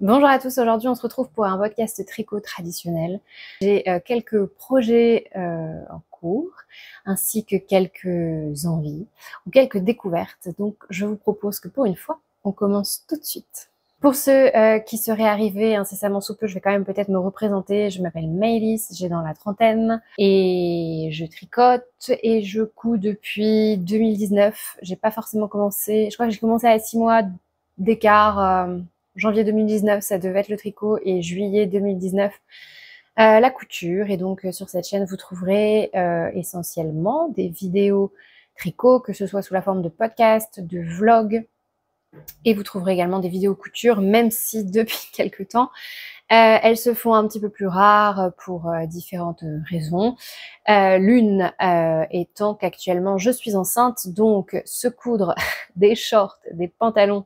Bonjour à tous, aujourd'hui on se retrouve pour un podcast tricot traditionnel. J'ai quelques projets en cours, ainsi que quelques envies ou quelques découvertes. Donc je vous propose que pour une fois, on commence tout de suite. Pour ceux qui seraient arrivés incessamment sous peu, je vais quand même peut-être me représenter. Je m'appelle Maëlys, j'ai dans la trentaine et je tricote et je couds depuis 2019. J'ai pas forcément commencé, je crois que j'ai commencé à 6 mois d'écart. Janvier 2019, ça devait être le tricot, et juillet 2019, la couture. Et donc sur cette chaîne, vous trouverez essentiellement des vidéos tricot, que ce soit sous la forme de podcast, de vlog, et vous trouverez également des vidéos couture, même si depuis quelques temps, elles se font un petit peu plus rares pour différentes raisons. L'une étant qu'actuellement je suis enceinte, donc se coudre des shorts, des pantalons,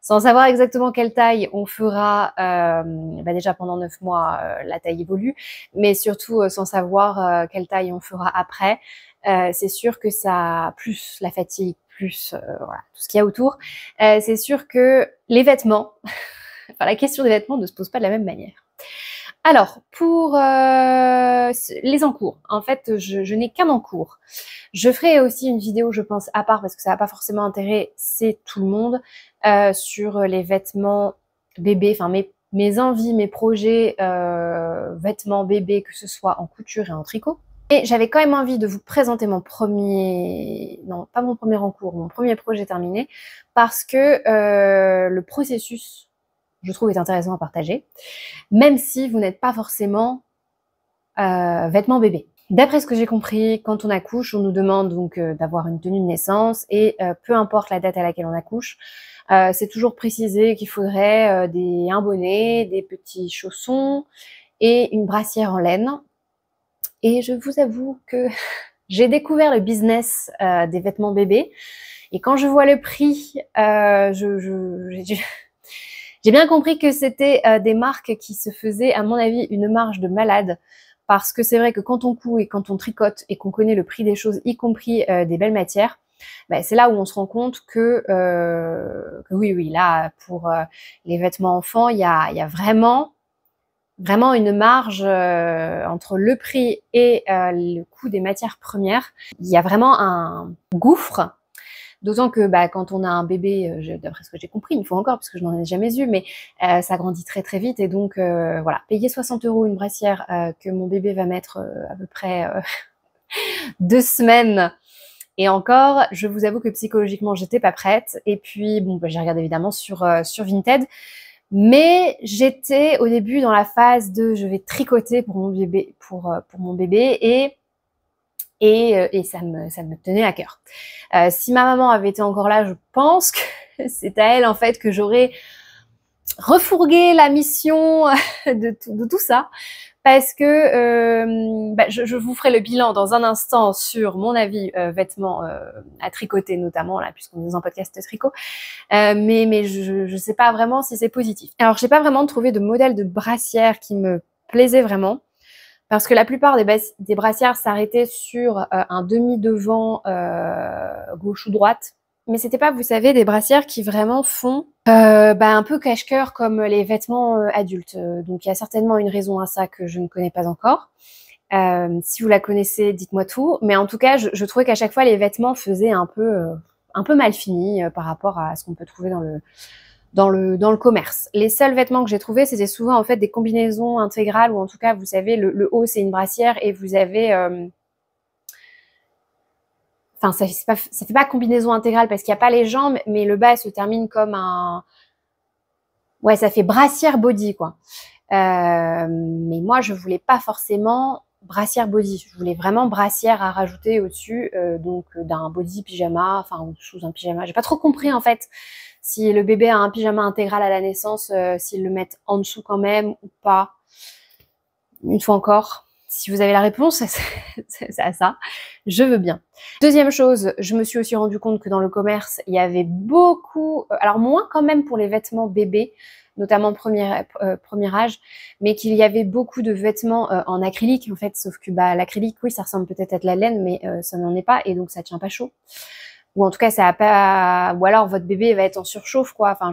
sans savoir exactement quelle taille on fera, déjà pendant 9 mois, la taille évolue, mais surtout sans savoir quelle taille on fera après. C'est sûr que ça, plus la fatigue, plus voilà, tout ce qu'il y a autour, c'est sûr que les vêtements, enfin la question des vêtements ne se pose pas de la même manière. Alors, pour les encours, en fait, je n'ai qu'un encours. Je ferai aussi une vidéo, je pense, à part, parce que ça n'a pas forcément intéressé tout le monde, sur les vêtements bébés, enfin mes envies, mes projets vêtements bébés, que ce soit en couture et en tricot. Et j'avais quand même envie de vous présenter mon premier, non pas mon premier encours, mon premier projet terminé, parce que le processus, je trouve, est intéressant à partager, même si vous n'êtes pas forcément vêtements bébé. D'après ce que j'ai compris, quand on accouche, on nous demande donc d'avoir une tenue de naissance, et peu importe la date à laquelle on accouche, c'est toujours précisé qu'il faudrait un bonnet, des petits chaussons et une brassière en laine. Et je vous avoue que j'ai découvert le business des vêtements bébés, et quand je vois le prix, j'ai bien compris que c'était des marques qui se faisaient, à mon avis, une marge de malade. Parce que c'est vrai que quand on coud et quand on tricote et qu'on connaît le prix des choses, y compris des belles matières, c'est là où on se rend compte que oui, là, pour les vêtements enfants, il y a vraiment une marge entre le prix et le coût des matières premières. Il y a vraiment un gouffre. D'autant que quand on a un bébé, d'après ce que j'ai compris, une fois encore, parce que je n'en ai jamais eu, mais ça grandit très très vite. Et donc voilà, payer 60 € une brassière que mon bébé va mettre à peu près 2 semaines. Et encore, je vous avoue que psychologiquement, j'étais pas prête. Et puis bon, j'ai regardé évidemment sur Vinted. Mais j'étais au début dans la phase de je vais tricoter pour mon bébé, pour mon bébé, et ça me tenait à cœur. Si ma maman avait été encore là, je pense que c'est à elle en fait que j'aurais refourgué la mission de tout ça, parce que je vous ferai le bilan dans un instant sur mon avis vêtements à tricoter notamment, là, puisqu'on est dans un podcast tricot, mais je sais pas vraiment si c'est positif. Alors j'ai pas vraiment trouvé de modèle de brassière qui me plaisait vraiment, parce que la plupart des brassières s'arrêtaient sur un demi-devant gauche ou droite. Mais c'était pas, vous savez, des brassières qui vraiment font un peu cache-cœur comme les vêtements adultes. Donc il y a certainement une raison à ça que je ne connais pas encore. Si vous la connaissez, dites-moi tout. Mais en tout cas, je trouvais qu'à chaque fois, les vêtements faisaient un peu mal fini par rapport à ce qu'on peut trouver dans le commerce. Les seuls vêtements que j'ai trouvés, c'était souvent en fait des combinaisons intégrales, ou en tout cas, vous savez, le haut c'est une brassière et vous avez ça fait pas combinaison intégrale parce qu'il n'y a pas les jambes, mais le bas se termine comme ça fait brassière body quoi. Mais moi je voulais pas forcément brassière body, je voulais vraiment brassière à rajouter au-dessus, donc d'un body pyjama, enfin sous un pyjama. J'ai pas trop compris en fait si le bébé a un pyjama intégral à la naissance, s'ils le mettent en dessous quand même ou pas. Une fois encore, si vous avez la réponse à ça, je veux bien. Deuxième chose, je me suis aussi rendu compte que dans le commerce, il y avait beaucoup, alors moins quand même pour les vêtements bébés, notamment premier âge, mais qu'il y avait beaucoup de vêtements en acrylique en fait, sauf que l'acrylique, oui, ça ressemble peut-être à de la laine, mais ça n'en est pas, et donc ça tient pas chaud. ou en tout cas ça a pas, ou alors votre bébé va être en surchauffe quoi. Enfin,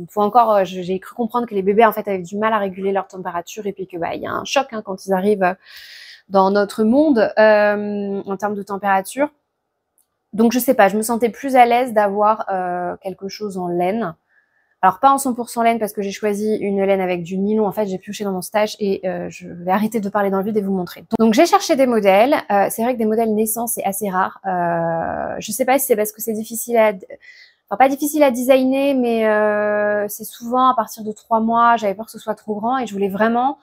faut encore, j'ai cru comprendre que les bébés en fait avaient du mal à réguler leur température et puis que bah il y a un choc hein, quand ils arrivent dans notre monde en termes de température. Donc je sais pas, je me sentais plus à l'aise d'avoir quelque chose en laine. Alors pas en 100% laine parce que j'ai choisi une laine avec du nylon. En fait, j'ai pioché dans mon stage et je vais arrêter de parler dans le vide et vous montrer. Donc j'ai cherché des modèles. C'est vrai que des modèles naissants c'est assez rare. Je sais pas si c'est parce que c'est difficile à, enfin pas difficile à designer, mais c'est souvent à partir de 3 mois. J'avais peur que ce soit trop grand et je voulais vraiment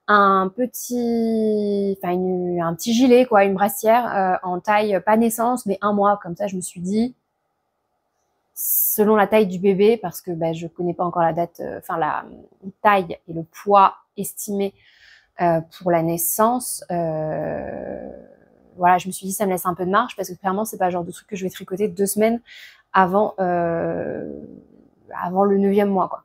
un petit, enfin un petit gilet quoi, une brassière en taille pas naissance mais 1 mois. Comme ça, je me suis dit selon la taille du bébé, parce que bah, je connais pas encore la date, enfin la taille et le poids estimé pour la naissance. Voilà, je me suis dit ça me laisse un peu de marge parce que clairement c'est pas le genre de truc que je vais tricoter 2 semaines avant avant le 9e mois quoi.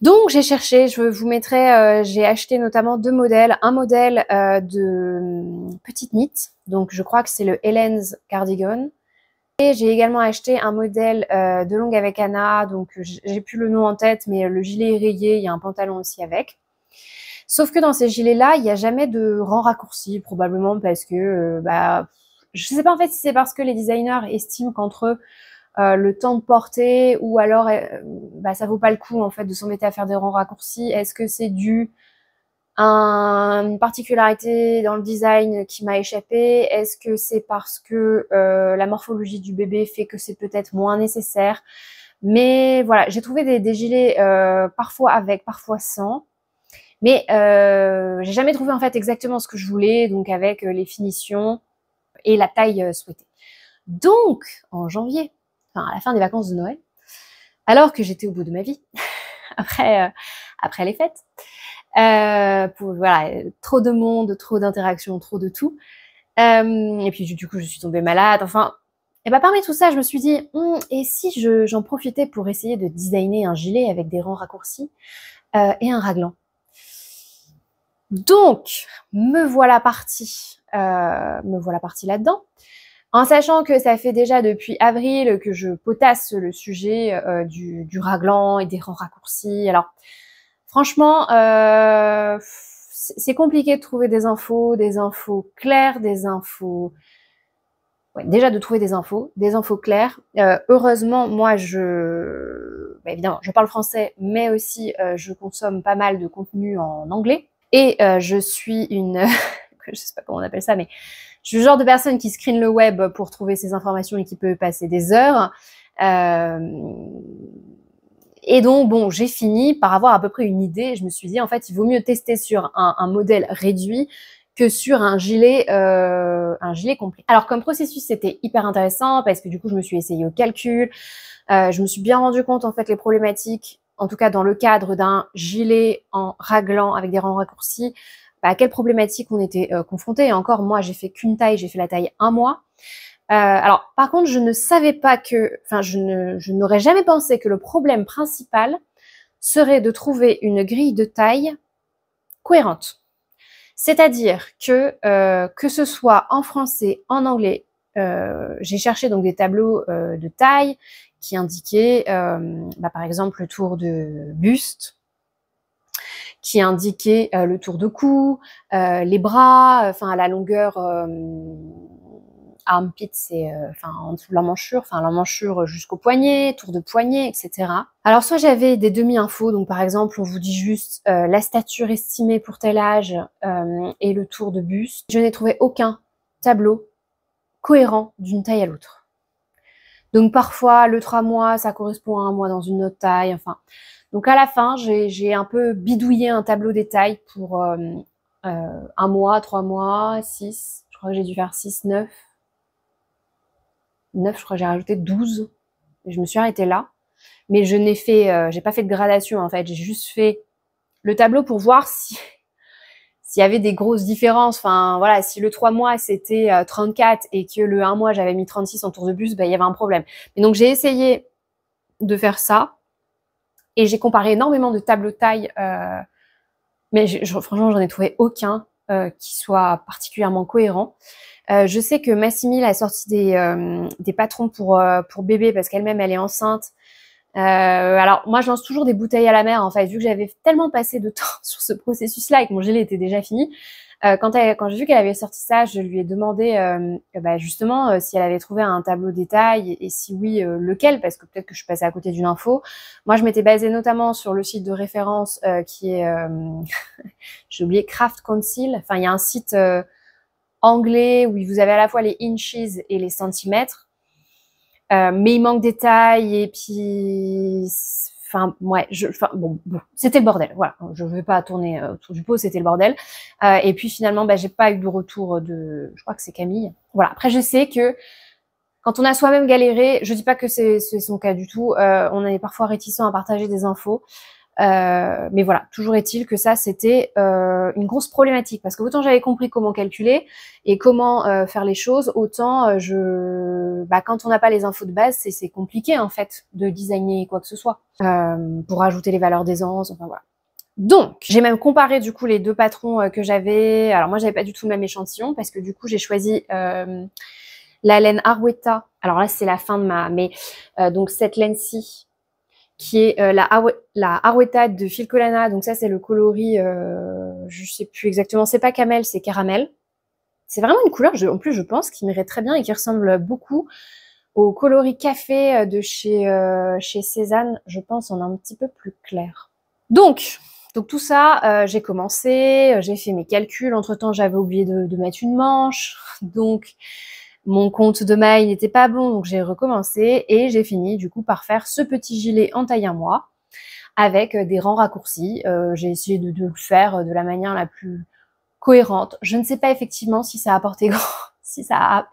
Donc j'ai cherché, je vous mettrai, j'ai acheté notamment 2 modèles, un modèle de petite knit, donc je crois que c'est le Helen's Cardigan. Et j'ai également acheté un modèle de longue avec Anna, donc j'ai plus le nom en tête, mais le gilet est rayé, il y a un pantalon aussi avec. Sauf que dans ces gilets-là, il n'y a jamais de rang raccourci, probablement parce que, bah, je sais pas en fait si c'est parce que les designers estiment qu'entre eux, le temps de porter ou alors bah, ça vaut pas le coup en fait de s'embêter à faire des rangs raccourcis. Est-ce que c'est dû une particularité dans le design qui m'a échappé? Est-ce que c'est parce que la morphologie du bébé fait que c'est peut-être moins nécessaire? Mais voilà, j'ai trouvé des gilets parfois avec, parfois sans. Mais j'ai jamais trouvé en fait exactement ce que je voulais, donc avec les finitions et la taille souhaitée. Donc, en janvier, enfin à la fin des vacances de Noël, alors que j'étais au bout de ma vie, après les fêtes, voilà, trop de monde, trop d'interactions, trop de tout. Et puis du coup, je suis tombée malade. Enfin, et bah parmi tout ça, je me suis dit, et si j'en profitais pour essayer de designer un gilet avec des rangs raccourcis et un raglan. Donc, me voilà partie là-dedans. En sachant que ça fait déjà depuis avril que je potasse le sujet du raglan et des rangs raccourcis. Alors, franchement, c'est compliqué de trouver des infos claires, des infos... Ouais, déjà de trouver des infos claires. Heureusement, moi, bah, évidemment, je parle français, mais aussi je consomme pas mal de contenu en anglais. Et je suis une... je sais pas comment on appelle ça, mais je suis le genre de personne qui screen le web pour trouver ces informations et qui peut passer des heures. Et donc, bon, j'ai fini par avoir à peu près une idée. Je me suis dit, en fait, il vaut mieux tester sur un modèle réduit que sur un gilet complet. Alors, comme processus, c'était hyper intéressant parce que du coup, je me suis essayée au calcul. Je me suis bien rendu compte, en fait, les problématiques, en tout cas dans le cadre d'un gilet en raglan avec des rangs raccourcis, bah, à quelles problématiques on était confrontés. Et encore, moi, j'ai fait qu'une taille, j'ai fait la taille 1 mois. Alors, par contre, je ne savais pas que, enfin, je n'aurais jamais pensé que le problème principal serait de trouver une grille de taille cohérente. C'est-à-dire que ce soit en français, en anglais, j'ai cherché donc des tableaux de taille qui indiquaient, bah, par exemple, le tour de buste, qui indiquaient le tour de cou, les bras, enfin la longueur armpit, c'est enfin en dessous de l'emmanchure jusqu'au poignet, tour de poignet, etc. Alors soit j'avais des demi-infos, donc par exemple on vous dit juste la stature estimée pour tel âge et le tour de buste. Je n'ai trouvé aucun tableau cohérent d'une taille à l'autre. Donc parfois le 3 mois ça correspond à 1 mois dans une autre taille, enfin. Donc à la fin j'ai un peu bidouillé un tableau des tailles pour 1 mois, 3 mois, 6, je crois que j'ai dû faire 6, 9, je crois que j'ai rajouté 12. Et je me suis arrêtée là. Mais je n'ai fait, j'ai pas fait de gradation en fait. J'ai juste fait le tableau pour voir s'il y avait des grosses différences. Enfin voilà, si le 3 mois c'était 34 et que le 1 mois j'avais mis 36 en tour de buste, ben, il y avait un problème. Et donc j'ai essayé de faire ça. Et j'ai comparé énormément de tableaux de taille. Mais franchement, j'en ai trouvé aucun qui soit particulièrement cohérent. Je sais que Massimil a sorti des patrons pour bébé parce qu'elle-même elle est enceinte. Alors moi je lance toujours des bouteilles à la mer en fait, vu que j'avais tellement passé de temps sur ce processus-là et que mon gilet était déjà fini. Quand j'ai vu qu'elle avait sorti ça, je lui ai demandé justement si elle avait trouvé un tableau détail et si oui, lequel, parce que peut-être que je suis passée à côté d'une info. Moi, je m'étais basée notamment sur le site de référence qui est, j'ai oublié, Craft Council. Enfin, il y a un site anglais où vous avez à la fois les inches et les centimètres. Mais il manque des tailles et puis enfin ouais, bon, c'était le bordel, voilà, je vais pas tourner autour du pot, c'était le bordel. Et puis finalement j'ai pas eu de retour de, je crois que c'est Camille. Voilà, après je sais que quand on a soi-même galéré, je dis pas que c'est son cas du tout, on est parfois réticent à partager des infos. Mais voilà, toujours est-il que ça c'était une grosse problématique parce que autant j'avais compris comment calculer et comment faire les choses, autant quand on n'a pas les infos de base, c'est compliqué en fait de designer quoi que ce soit pour ajouter les valeurs d'aisance, enfin voilà. Donc j'ai même comparé du coup les deux patrons que j'avais. Alors moi j'avais pas du tout le même échantillon parce que du coup j'ai choisi la laine Arwetta. Alors là c'est la fin de donc cette laine-ci qui est la Arwetta de Filcolana. Donc ça, c'est le coloris, je sais plus exactement, c'est pas camel, c'est caramel. C'est vraiment une couleur, en plus, je pense, qui m'irait très bien et qui ressemble beaucoup au coloris café de chez Cézanne, je pense, en un petit peu plus clair. Donc tout ça, j'ai commencé, j'ai fait mes calculs. Entre-temps, j'avais oublié de mettre une manche. Donc, mon compte de maille n'était pas bon, donc j'ai recommencé et j'ai fini du coup par faire ce petit gilet en taille 1 mois avec des rangs raccourcis. J'ai essayé de le faire de la manière la plus cohérente. Je ne sais pas effectivement si ça a apporté si ça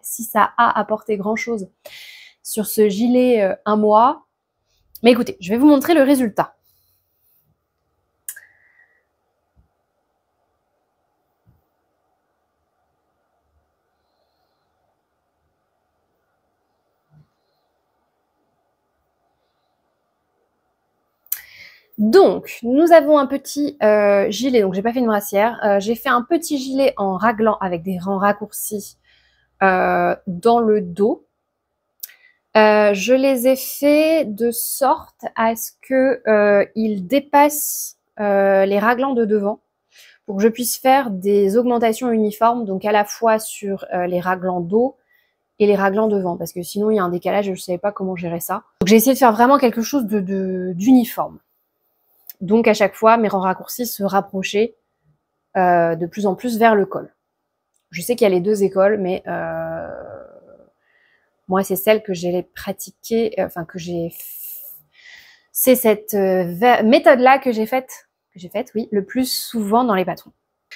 a apporté grand chose sur ce gilet 1 mois. Mais écoutez, je vais vous montrer le résultat. Donc, nous avons un petit gilet, donc j'ai pas fait une brassière, j'ai fait un petit gilet en raglan avec des rangs raccourcis dans le dos. Je les ai faits de sorte à ce que ils dépassent les raglans de devant pour que je puisse faire des augmentations uniformes, donc à la fois sur les raglans dos et les raglans devant, parce que sinon il y a un décalage et je savais pas comment gérer ça. Donc j'ai essayé de faire vraiment quelque chose d'uniforme. Donc à chaque fois, mes rangs raccourcis se rapprochaient de plus en plus vers le col. Je sais qu'il y a les deux écoles, mais moi c'est celle que j'ai pratiquée, c'est cette méthode-là que j'ai faite, oui, le plus souvent dans les patrons.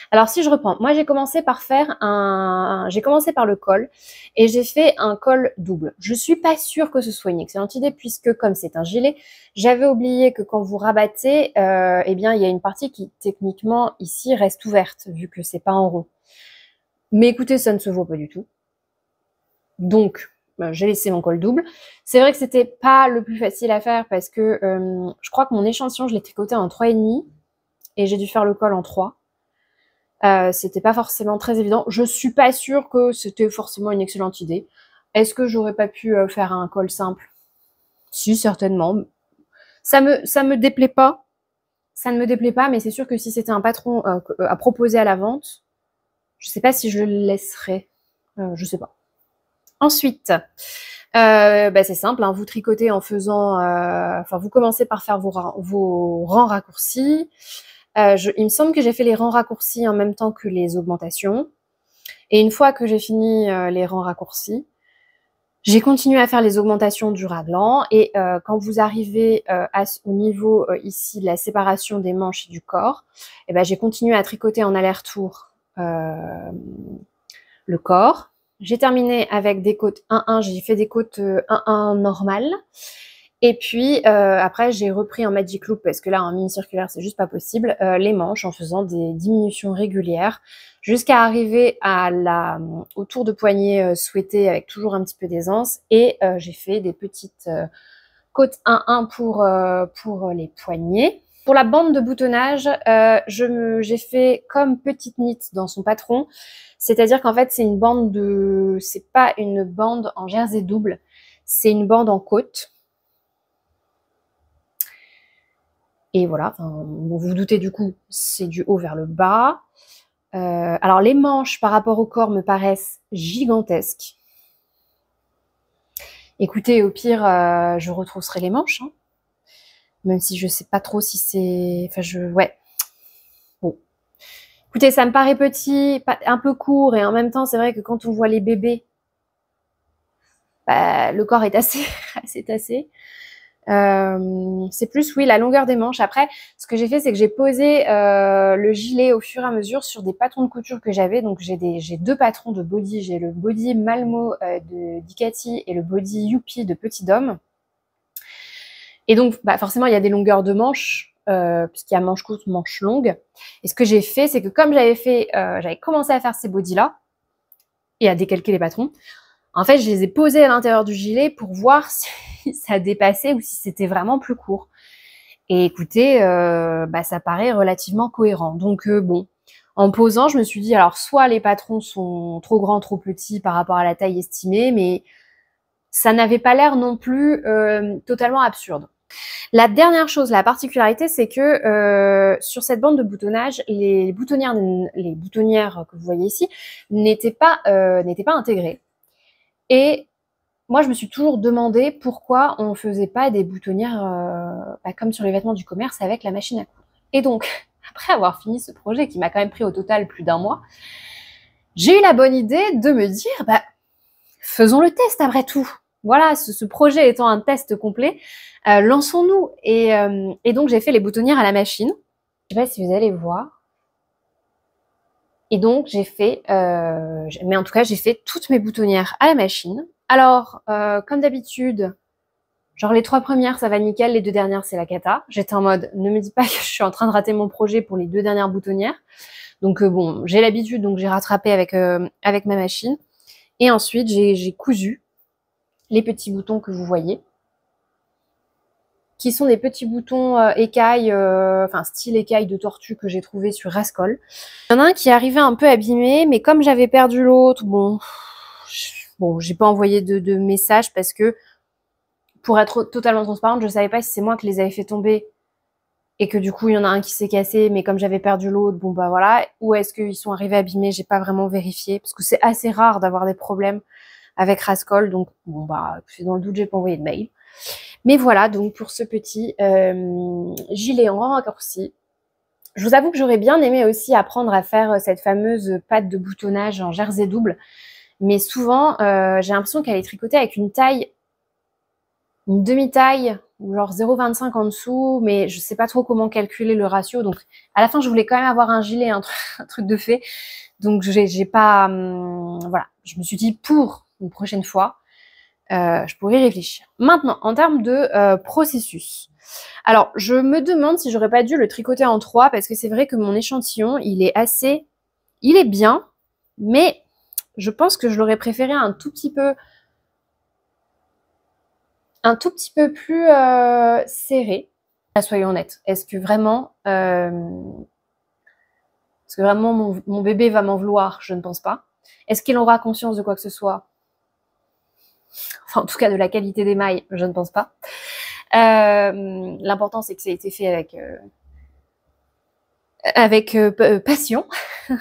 Alors si je reprends, moi j'ai commencé par le col et j'ai fait un col double. Je suis pas sûre que ce soit une excellente idée puisque comme c'est un gilet, j'avais oublié que quand vous rabattez, eh bien il y a une partie qui techniquement ici reste ouverte vu que c'est pas en rond. Mais écoutez, ça ne se voit pas du tout. Donc j'ai laissé mon col double. C'est vrai que c'était pas le plus facile à faire parce que je crois que mon échantillon je l'ai tricoté en 3,5 et j'ai dû faire le col en 3. C'était pas forcément très évident. Je suis pas sûre que c'était forcément une excellente idée. Est-ce que j'aurais pas pu faire un col simple? Si, certainement. Ça me déplaît pas. Ça ne me déplaît pas, mais c'est sûr que si c'était un patron à proposer à la vente, je sais pas si je le laisserais. Je sais pas. Ensuite, c'est simple, hein, vous tricotez en faisant... vous commencez par faire vos rangs raccourcis. Il me semble que j'ai fait les rangs raccourcis en même temps que les augmentations. Et une fois que j'ai fini les rangs raccourcis, j'ai continué à faire les augmentations du raglan. Et quand vous arrivez au niveau ici de la séparation des manches et du corps, j'ai continué à tricoter en aller-retour le corps. J'ai terminé avec des côtes 1-1, j'ai fait des côtes 1-1 normales. Et puis après j'ai repris en magic loop parce que là en mini circulaire c'est juste pas possible, les manches en faisant des diminutions régulières jusqu'à arriver au tour de poignet souhaité avec toujours un petit peu d'aisance et j'ai fait des petites côtes 1-1 pour les poignets. Pour la bande de boutonnage, j'ai fait comme petite knit dans son patron. C'est-à-dire qu'en fait, c'est pas une bande en jersey double, c'est une bande en côte. Et voilà, enfin, vous vous doutez du coup, c'est du haut vers le bas. Alors les manches par rapport au corps me paraissent gigantesques. Écoutez, au pire, je retrousserai les manches, hein. Même si je sais pas trop si c'est... Enfin, ouais. Bon. Écoutez, ça me paraît petit, un peu court, et en même temps, c'est vrai que quand on voit les bébés, bah, le corps est assez, assez tassé. C'est plus, oui, la longueur des manches. Après, ce que j'ai fait, c'est que j'ai posé le gilet au fur et à mesure sur des patrons de couture que j'avais. Donc, j'ai deux patrons de body. J'ai le body Malmo de Dicati et le body Youpi de Petit Dôme. Et donc, bah, forcément, il y a des longueurs de manches, puisqu'il y a manche courte, manche longue. Et ce que j'ai fait, c'est que comme j'avais commencé à faire ces bodys-là et à décalquer les patrons, en fait, je les ai posés à l'intérieur du gilet pour voir si ça dépassait ou si c'était vraiment plus court. Et écoutez, bah, ça paraît relativement cohérent. Donc bon, en posant, je me suis dit, alors soit les patrons sont trop grands, trop petits par rapport à la taille estimée, mais ça n'avait pas l'air non plus totalement absurde. La dernière chose, la particularité, c'est que sur cette bande de boutonnage, les boutonnières que vous voyez ici n'étaient pas intégrées. Et moi, je me suis toujours demandé pourquoi on ne faisait pas des boutonnières comme sur les vêtements du commerce avec la machine à coudre. Et donc, après avoir fini ce projet qui m'a quand même pris au total plus d'un mois, j'ai eu la bonne idée de me dire, bah, faisons le test après tout. Voilà, ce projet étant un test complet, lançons-nous. Et donc, j'ai fait les boutonnières à la machine. Je sais pas si vous allez voir. Et donc, mais en tout cas, j'ai fait toutes mes boutonnières à la machine. Alors, comme d'habitude, genre les 3 premières, ça va nickel, les 2 dernières, c'est la cata. J'étais en mode, ne me dis pas que je suis en train de rater mon projet pour les 2 dernières boutonnières. Donc bon, j'ai l'habitude, donc j'ai rattrapé avec ma machine. Et ensuite, j'ai cousu les petits boutons que vous voyez, qui sont des petits boutons écailles, enfin style écaille de tortue que j'ai trouvé sur Rascol. Il y en a un qui est arrivé un peu abîmé, mais comme j'avais perdu l'autre, bon, j'ai pas envoyé de message parce que, pour être totalement transparente, je savais pas si c'est moi qui les avais fait tomber et que du coup il y en a un qui s'est cassé, mais comme j'avais perdu l'autre, bon bah voilà, ou est-ce qu'ils sont arrivés abîmés, j'ai pas vraiment vérifié, parce que c'est assez rare d'avoir des problèmes avec Rascol, donc bon bah c'est dans le doute, j'ai pas envoyé de mail. Mais voilà, donc pour ce petit gilet en raccourci. Je vous avoue que j'aurais bien aimé aussi apprendre à faire cette fameuse patte de boutonnage en jersey double, mais souvent j'ai l'impression qu'elle est tricotée avec une demi-taille, ou genre 0,25 en dessous, mais je sais pas trop comment calculer le ratio, donc à la fin je voulais quand même avoir un gilet, un truc de fait, donc j'ai pas, voilà, je me suis dit pour une prochaine fois, je pourrais y réfléchir. Maintenant, en termes de processus, alors je me demande si j'aurais pas dû le tricoter en 3, parce que c'est vrai que mon échantillon, il est bien, mais je pense que je l'aurais préféré un tout petit peu plus serré. Soyons honnêtes, est-ce que vraiment mon bébé va m'en vouloir? Je ne pense pas. Est-ce qu'il aura conscience de quoi que ce soit? Enfin, en tout cas, de la qualité des mailles, je ne pense pas. L'important, c'est que ça a été fait avec passion,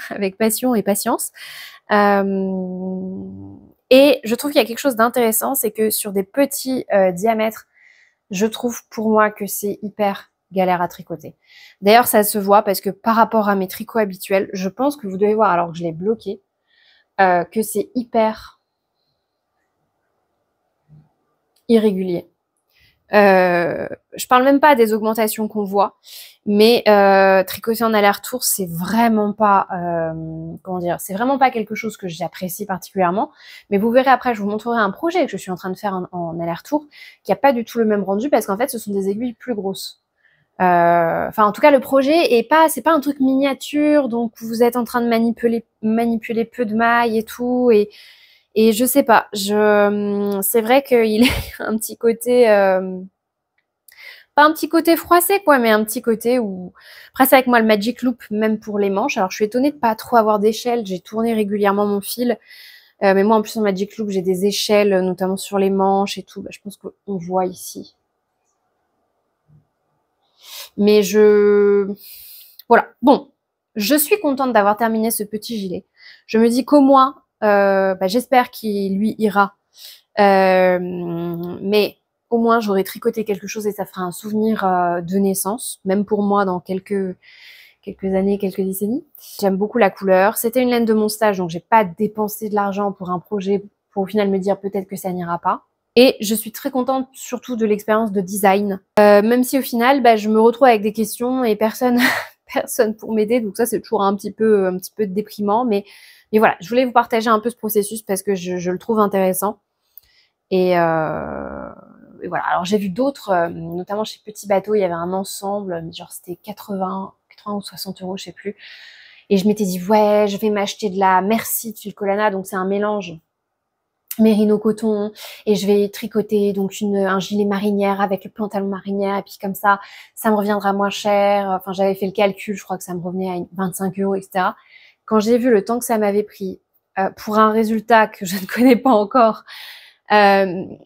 avec passion et patience. Et je trouve qu'il y a quelque chose d'intéressant, c'est que sur des petits diamètres, je trouve pour moi que c'est hyper galère à tricoter. D'ailleurs, ça se voit parce que par rapport à mes tricots habituels, je pense que vous devez voir, alors que je l'ai bloqué, que c'est hyper irrégulier. Je parle même pas des augmentations qu'on voit, mais tricoter en aller-retour, c'est vraiment pas, comment dire, c'est vraiment pas quelque chose que j'apprécie particulièrement. Mais vous verrez après, je vous montrerai un projet que je suis en train de faire en aller-retour, qui a pas du tout le même rendu parce qu'en fait, ce sont des aiguilles plus grosses. Enfin, en tout cas, le projet c'est pas un truc miniature, donc vous êtes en train de manipuler peu de mailles et tout, et je sais pas, c'est vrai qu'il est un petit côté pas un petit côté froissé quoi, mais un petit côté où... Après c'est avec moi le Magic Loop, même pour les manches. Alors je suis étonnée de pas trop avoir d'échelle, j'ai tourné régulièrement mon fil. Mais moi en plus en Magic Loop j'ai des échelles, notamment sur les manches et tout. Bah, je pense qu'on voit ici. Mais voilà, bon, je suis contente d'avoir terminé ce petit gilet. Je me dis qu'au moins, j'espère qu'il lui ira. Mais au moins, j'aurai tricoté quelque chose et ça fera un souvenir de naissance, même pour moi dans quelques années, quelques décennies. J'aime beaucoup la couleur. C'était une laine de mon stage, donc j'ai pas dépensé de l'argent pour un projet pour au final me dire peut-être que ça n'ira pas. Et je suis très contente surtout de l'expérience de design. Même si au final, je me retrouve avec des questions et personne pour m'aider. Donc ça, c'est toujours un petit peu déprimant. Mais voilà, je voulais vous partager un peu ce processus parce que je le trouve intéressant. Et voilà. Alors j'ai vu d'autres, notamment chez Petit Bateau, il y avait un ensemble, mais genre c'était 80 ou 60 euros, je sais plus. Et je m'étais dit, ouais, je vais m'acheter de la Merci de Filcolana. Donc c'est un mélange mérino coton et je vais tricoter donc un gilet marinière avec le pantalon marinière et puis comme ça me reviendra moins cher. Enfin j'avais fait le calcul, je crois que ça me revenait à 25 euros, etc. Quand j'ai vu le temps que ça m'avait pris pour un résultat que je ne connais pas encore, je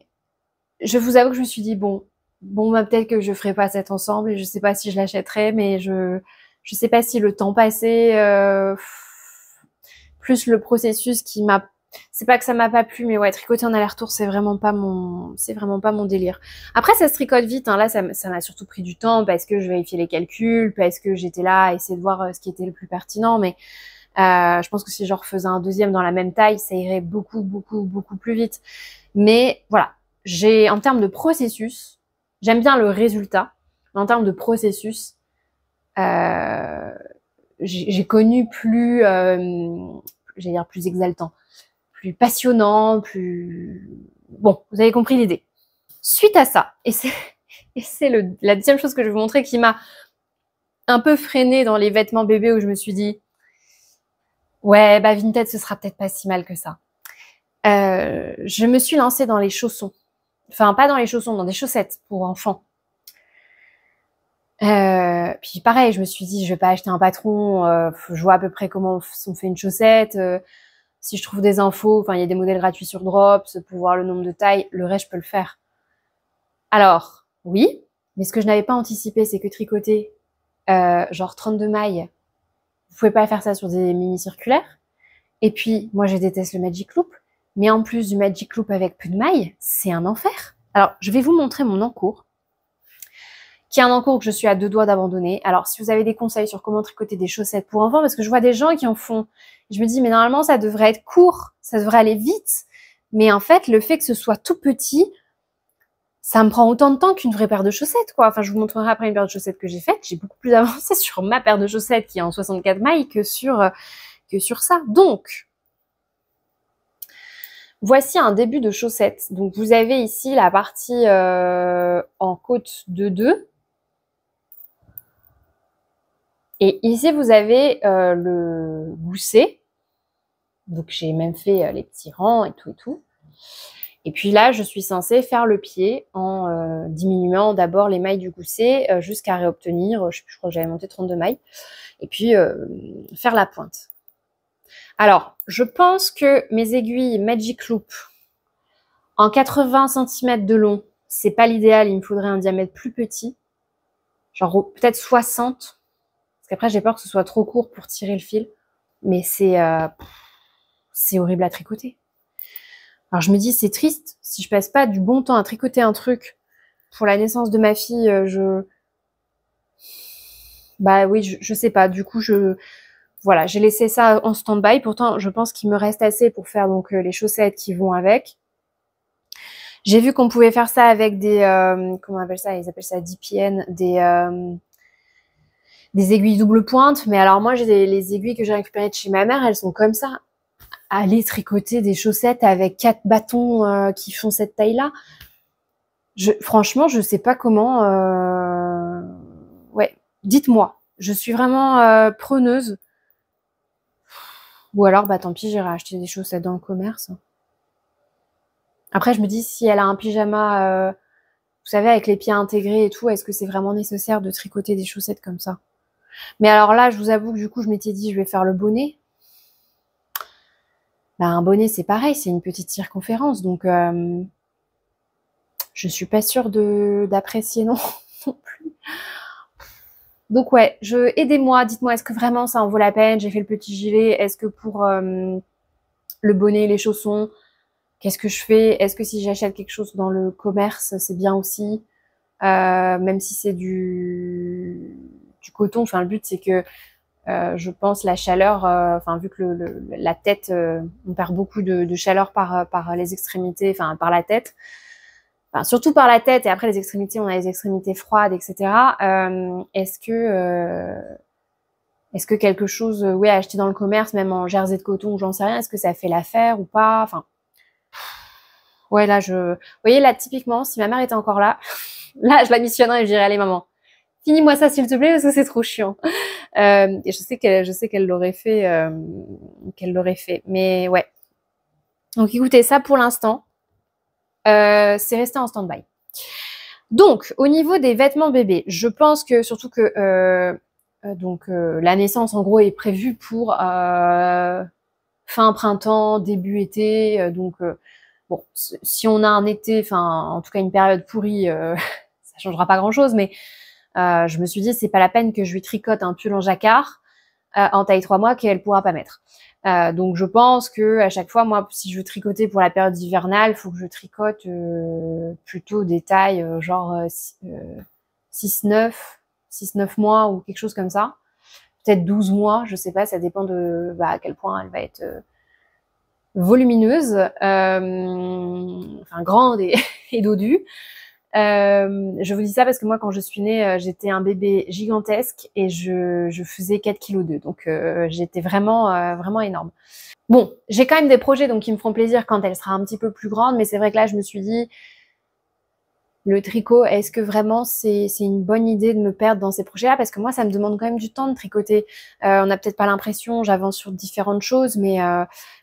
vous avoue que je me suis dit bon peut-être que je ferai pas cet ensemble et je sais pas si je l'achèterai, mais je sais pas si le temps passé plus le processus qui m'a... C'est pas que ça m'a pas plu, mais ouais, tricoter en aller-retour, c'est vraiment pas mon délire. Après, ça se tricote vite, hein. Là, ça m'a surtout pris du temps parce que je vérifiais les calculs, parce que j'étais là à essayer de voir ce qui était le plus pertinent, mais je pense que si je refaisais un deuxième dans la même taille, ça irait beaucoup plus vite. Mais voilà, en termes de processus, j'aime bien le résultat, mais en termes de processus, j'ai connu plus, j'allais dire plus exaltant, plus passionnant, plus... Bon, vous avez compris l'idée. Suite à ça, et c'est la deuxième chose que je vais vous montrer qui m'a un peu freinée dans les vêtements bébés où je me suis dit ouais, Vinted, ce sera peut-être pas si mal que ça. Je me suis lancée dans les chaussons. Enfin, pas dans les chaussons, dans des chaussettes pour enfants. Puis pareil, je me suis dit, je vais pas acheter un patron, je vois à peu près comment on fait une chaussette. Si je trouve des infos, enfin il y a des modèles gratuits sur Drops pour voir le nombre de tailles, le reste je peux le faire. Alors, oui, mais ce que je n'avais pas anticipé, c'est que tricoter genre 32 mailles, vous pouvez pas faire ça sur des mini circulaires. Et puis, moi je déteste le Magic Loop, mais en plus du Magic Loop avec peu de mailles, c'est un enfer. Alors, je vais vous montrer mon encours, qui est un encours que je suis à 2 doigts d'abandonner. Alors, si vous avez des conseils sur comment tricoter des chaussettes pour enfants, parce que je vois des gens qui en font, je me dis, mais normalement, ça devrait être court, ça devrait aller vite. Mais en fait, le fait que ce soit tout petit, ça me prend autant de temps qu'une vraie paire de chaussettes, quoi. Enfin, je vous montrerai après une paire de chaussettes que j'ai faite. J'ai beaucoup plus avancé sur ma paire de chaussettes qui est en 64 mailles que sur ça. Donc, voici un début de chaussettes. Donc, vous avez ici la partie en côte de 2. Et ici, vous avez le gousset. Donc, j'ai même fait les petits rangs et tout et tout. Et puis là, je suis censée faire le pied en diminuant d'abord les mailles du gousset jusqu'à réobtenir, je crois que j'avais monté 32 mailles. Et puis, faire la pointe. Alors, je pense que mes aiguilles Magic Loop en 80 cm de long, c'est pas l'idéal, il me faudrait un diamètre plus petit. Genre peut-être 60. Parce qu'après, j'ai peur que ce soit trop court pour tirer le fil. Mais c'est horrible à tricoter. Alors je me dis, c'est triste. Si je passe pas du bon temps à tricoter un truc pour la naissance de ma fille, bah oui, je sais pas. Du coup, voilà, j'ai laissé ça en stand-by. Pourtant, je pense qu'il me reste assez pour faire donc les chaussettes qui vont avec. J'ai vu qu'on pouvait faire ça avec des... comment on appelle ça? Ils appellent ça DPN, des aiguilles double pointe. Mais alors moi, j'ai les aiguilles que j'ai récupérées de chez ma mère, elles sont comme ça. Aller tricoter des chaussettes avec 4 bâtons qui font cette taille-là. Franchement, je sais pas comment... Ouais, dites-moi. Je suis vraiment preneuse. Ou alors, tant pis, j'irai acheter des chaussettes dans le commerce. Après, je me dis, si elle a un pyjama vous savez, avec les pieds intégrés et tout, est-ce que c'est vraiment nécessaire de tricoter des chaussettes comme ça? Mais alors là, je vous avoue que du coup, je m'étais dit, je vais faire le bonnet. Bah, un bonnet, c'est pareil, c'est une petite circonférence, donc je suis pas sûre d'apprécier non, non plus. Donc ouais, aidez-moi, dites-moi, est-ce que vraiment ça en vaut la peine? J'ai fait le petit gilet, est-ce que pour le bonnet, les chaussons, qu'est-ce que je fais? Est-ce que si j'achète quelque chose dans le commerce, c'est bien aussi? Même si c'est du coton, enfin le but c'est que je pense la chaleur, enfin vu que la tête, on perd beaucoup de chaleur par les extrémités, enfin par la tête, enfin surtout par la tête et après les extrémités, on a les extrémités froides, etc. Est-ce que quelque chose, oui, acheté dans le commerce, même en jersey de coton ou j'en sais rien, est-ce que ça fait l'affaire ou pas? Enfin, ouais là vous voyez là typiquement, si ma mère était encore là, là je la missionnerais et je dirais allez maman, finis-moi ça s'il te plaît parce que c'est trop chiant. Et je sais qu'elle l'aurait fait, mais ouais. Donc écoutez, ça pour l'instant, c'est resté en stand-by. Donc au niveau des vêtements bébés, je pense que surtout que la naissance en gros est prévue pour fin printemps, début été, bon, si on a un été, enfin en tout cas une période pourrie, ça changera pas grand-chose, mais je me suis dit c'est pas la peine que je lui tricote un pull en jacquard en taille 3 mois qu'elle pourra pas mettre. Donc je pense que à chaque fois, moi, si je veux tricoter pour la période hivernale, il faut que je tricote plutôt des tailles genre 6-9 mois ou quelque chose comme ça. Peut-être 12 mois, je sais pas, ça dépend de à quel point elle va être volumineuse, enfin grande et dodue. Je vous dis ça parce que moi, quand je suis née, j'étais un bébé gigantesque et je faisais 4,2 kg. Donc, j'étais vraiment énorme. Bon, j'ai quand même des projets donc qui me feront plaisir quand elle sera un petit peu plus grande. Mais c'est vrai que là, je me suis dit, le tricot, est-ce que vraiment c'est une bonne idée de me perdre dans ces projets-là? Parce que moi, ça me demande quand même du temps de tricoter. On n'a peut-être pas l'impression, j'avance sur différentes choses, mais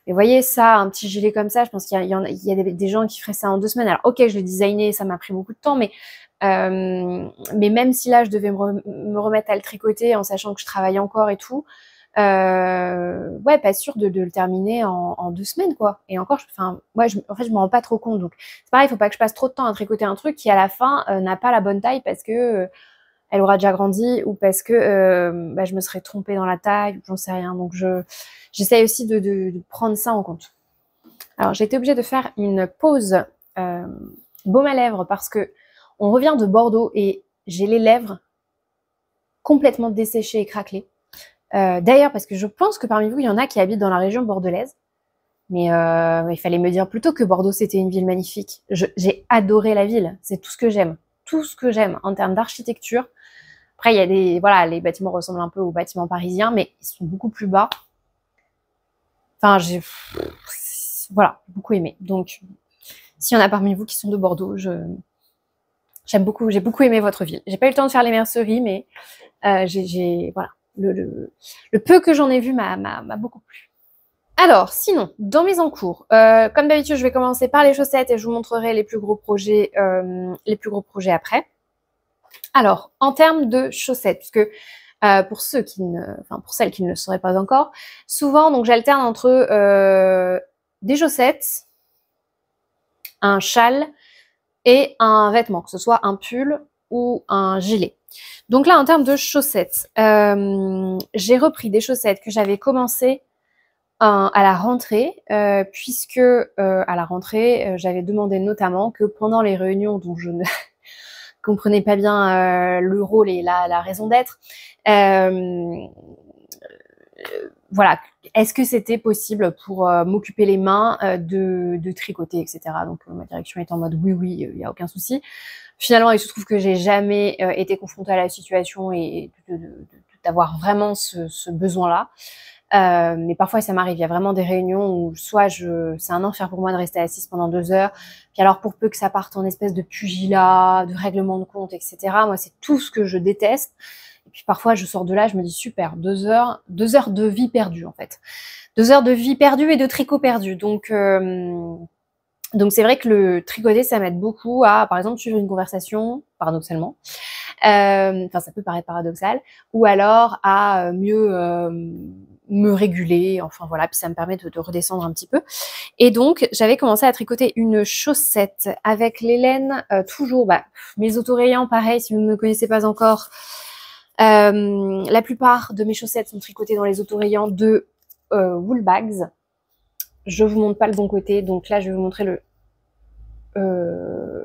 vous voyez, ça, un petit gilet comme ça, je pense qu'il y a des gens qui feraient ça en 2 semaines. Alors ok, je l'ai designé, ça m'a pris beaucoup de temps, mais même si là, je devais me remettre à le tricoter en sachant que je travaille encore et tout, ouais, pas sûr de le terminer en 2 semaines, quoi. Et encore, enfin, ouais, en fait, je me rends pas trop compte. Donc, c'est pareil, il faut pas que je passe trop de temps à tricoter un truc qui, à la fin, n'a pas la bonne taille parce que elle aura déjà grandi ou parce que je me serais trompée dans la taille, j'en sais rien. Donc, j'essaye aussi de prendre ça en compte. Alors, j'ai été obligée de faire une pause baume à lèvres parce que on revient de Bordeaux et j'ai les lèvres complètement desséchées et craquelées. D'ailleurs, parce que je pense que parmi vous, il y en a qui habitent dans la région bordelaise. Mais il fallait me dire plutôt que Bordeaux, c'était une ville magnifique. J'ai adoré la ville. C'est tout ce que j'aime. Tout ce que j'aime en termes d'architecture. Après, il y a voilà, les bâtiments ressemblent un peu aux bâtiments parisiens, mais ils sont beaucoup plus bas. Enfin, voilà, beaucoup aimé. Donc, s'il y en a parmi vous qui sont de Bordeaux, j'ai beaucoup aimé votre ville. J'ai pas eu le temps de faire les merceries, mais voilà. Le peu que j'en ai vu m'a beaucoup plu. Alors, sinon, dans mes encours, comme d'habitude, je vais commencer par les chaussettes et je vous montrerai les plus gros projets après. Alors, en termes de chaussettes, puisque pour celles qui ne le sauraient pas encore, souvent, donc j'alterne entre des chaussettes, un châle et un vêtement, que ce soit un pull ou un gilet. Donc là, en termes de chaussettes, j'ai repris des chaussettes que j'avais commencé à la rentrée, puisque à la rentrée, j'avais demandé notamment que pendant les réunions dont je ne comprenais pas bien le rôle et la raison d'être, voilà, est-ce que c'était possible pour m'occuper les mains de tricoter, etc. Donc ma direction est en mode oui, il n'y a aucun souci. Finalement, il se trouve que j'ai jamais été confrontée à la situation et d'avoir vraiment ce besoin-là. Mais parfois ça m'arrive, il y a vraiment des réunions où soit c'est un enfer pour moi de rester assise pendant 2 heures, puis alors pour peu que ça parte en espèce de pugilat, de règlement de compte, etc. Moi c'est tout ce que je déteste. Et puis parfois je sors de là, je me dis super, 2 heures de vie perdue en fait. 2 heures de vie perdue et de tricot perdu. Donc Donc c'est vrai que le tricoter, ça m'aide beaucoup à, par exemple, suivre une conversation, paradoxalement. Enfin, ça peut paraître paradoxal, ou alors à mieux me réguler, enfin voilà, puis ça me permet de redescendre un petit peu. Et donc, j'avais commencé à tricoter une chaussette avec les laines, toujours, mes autorayants, pareil, si vous ne me connaissez pas encore, la plupart de mes chaussettes sont tricotées dans les autorayants de Woolbags. Je vous montre pas le bon côté, donc là, je vais vous montrer le...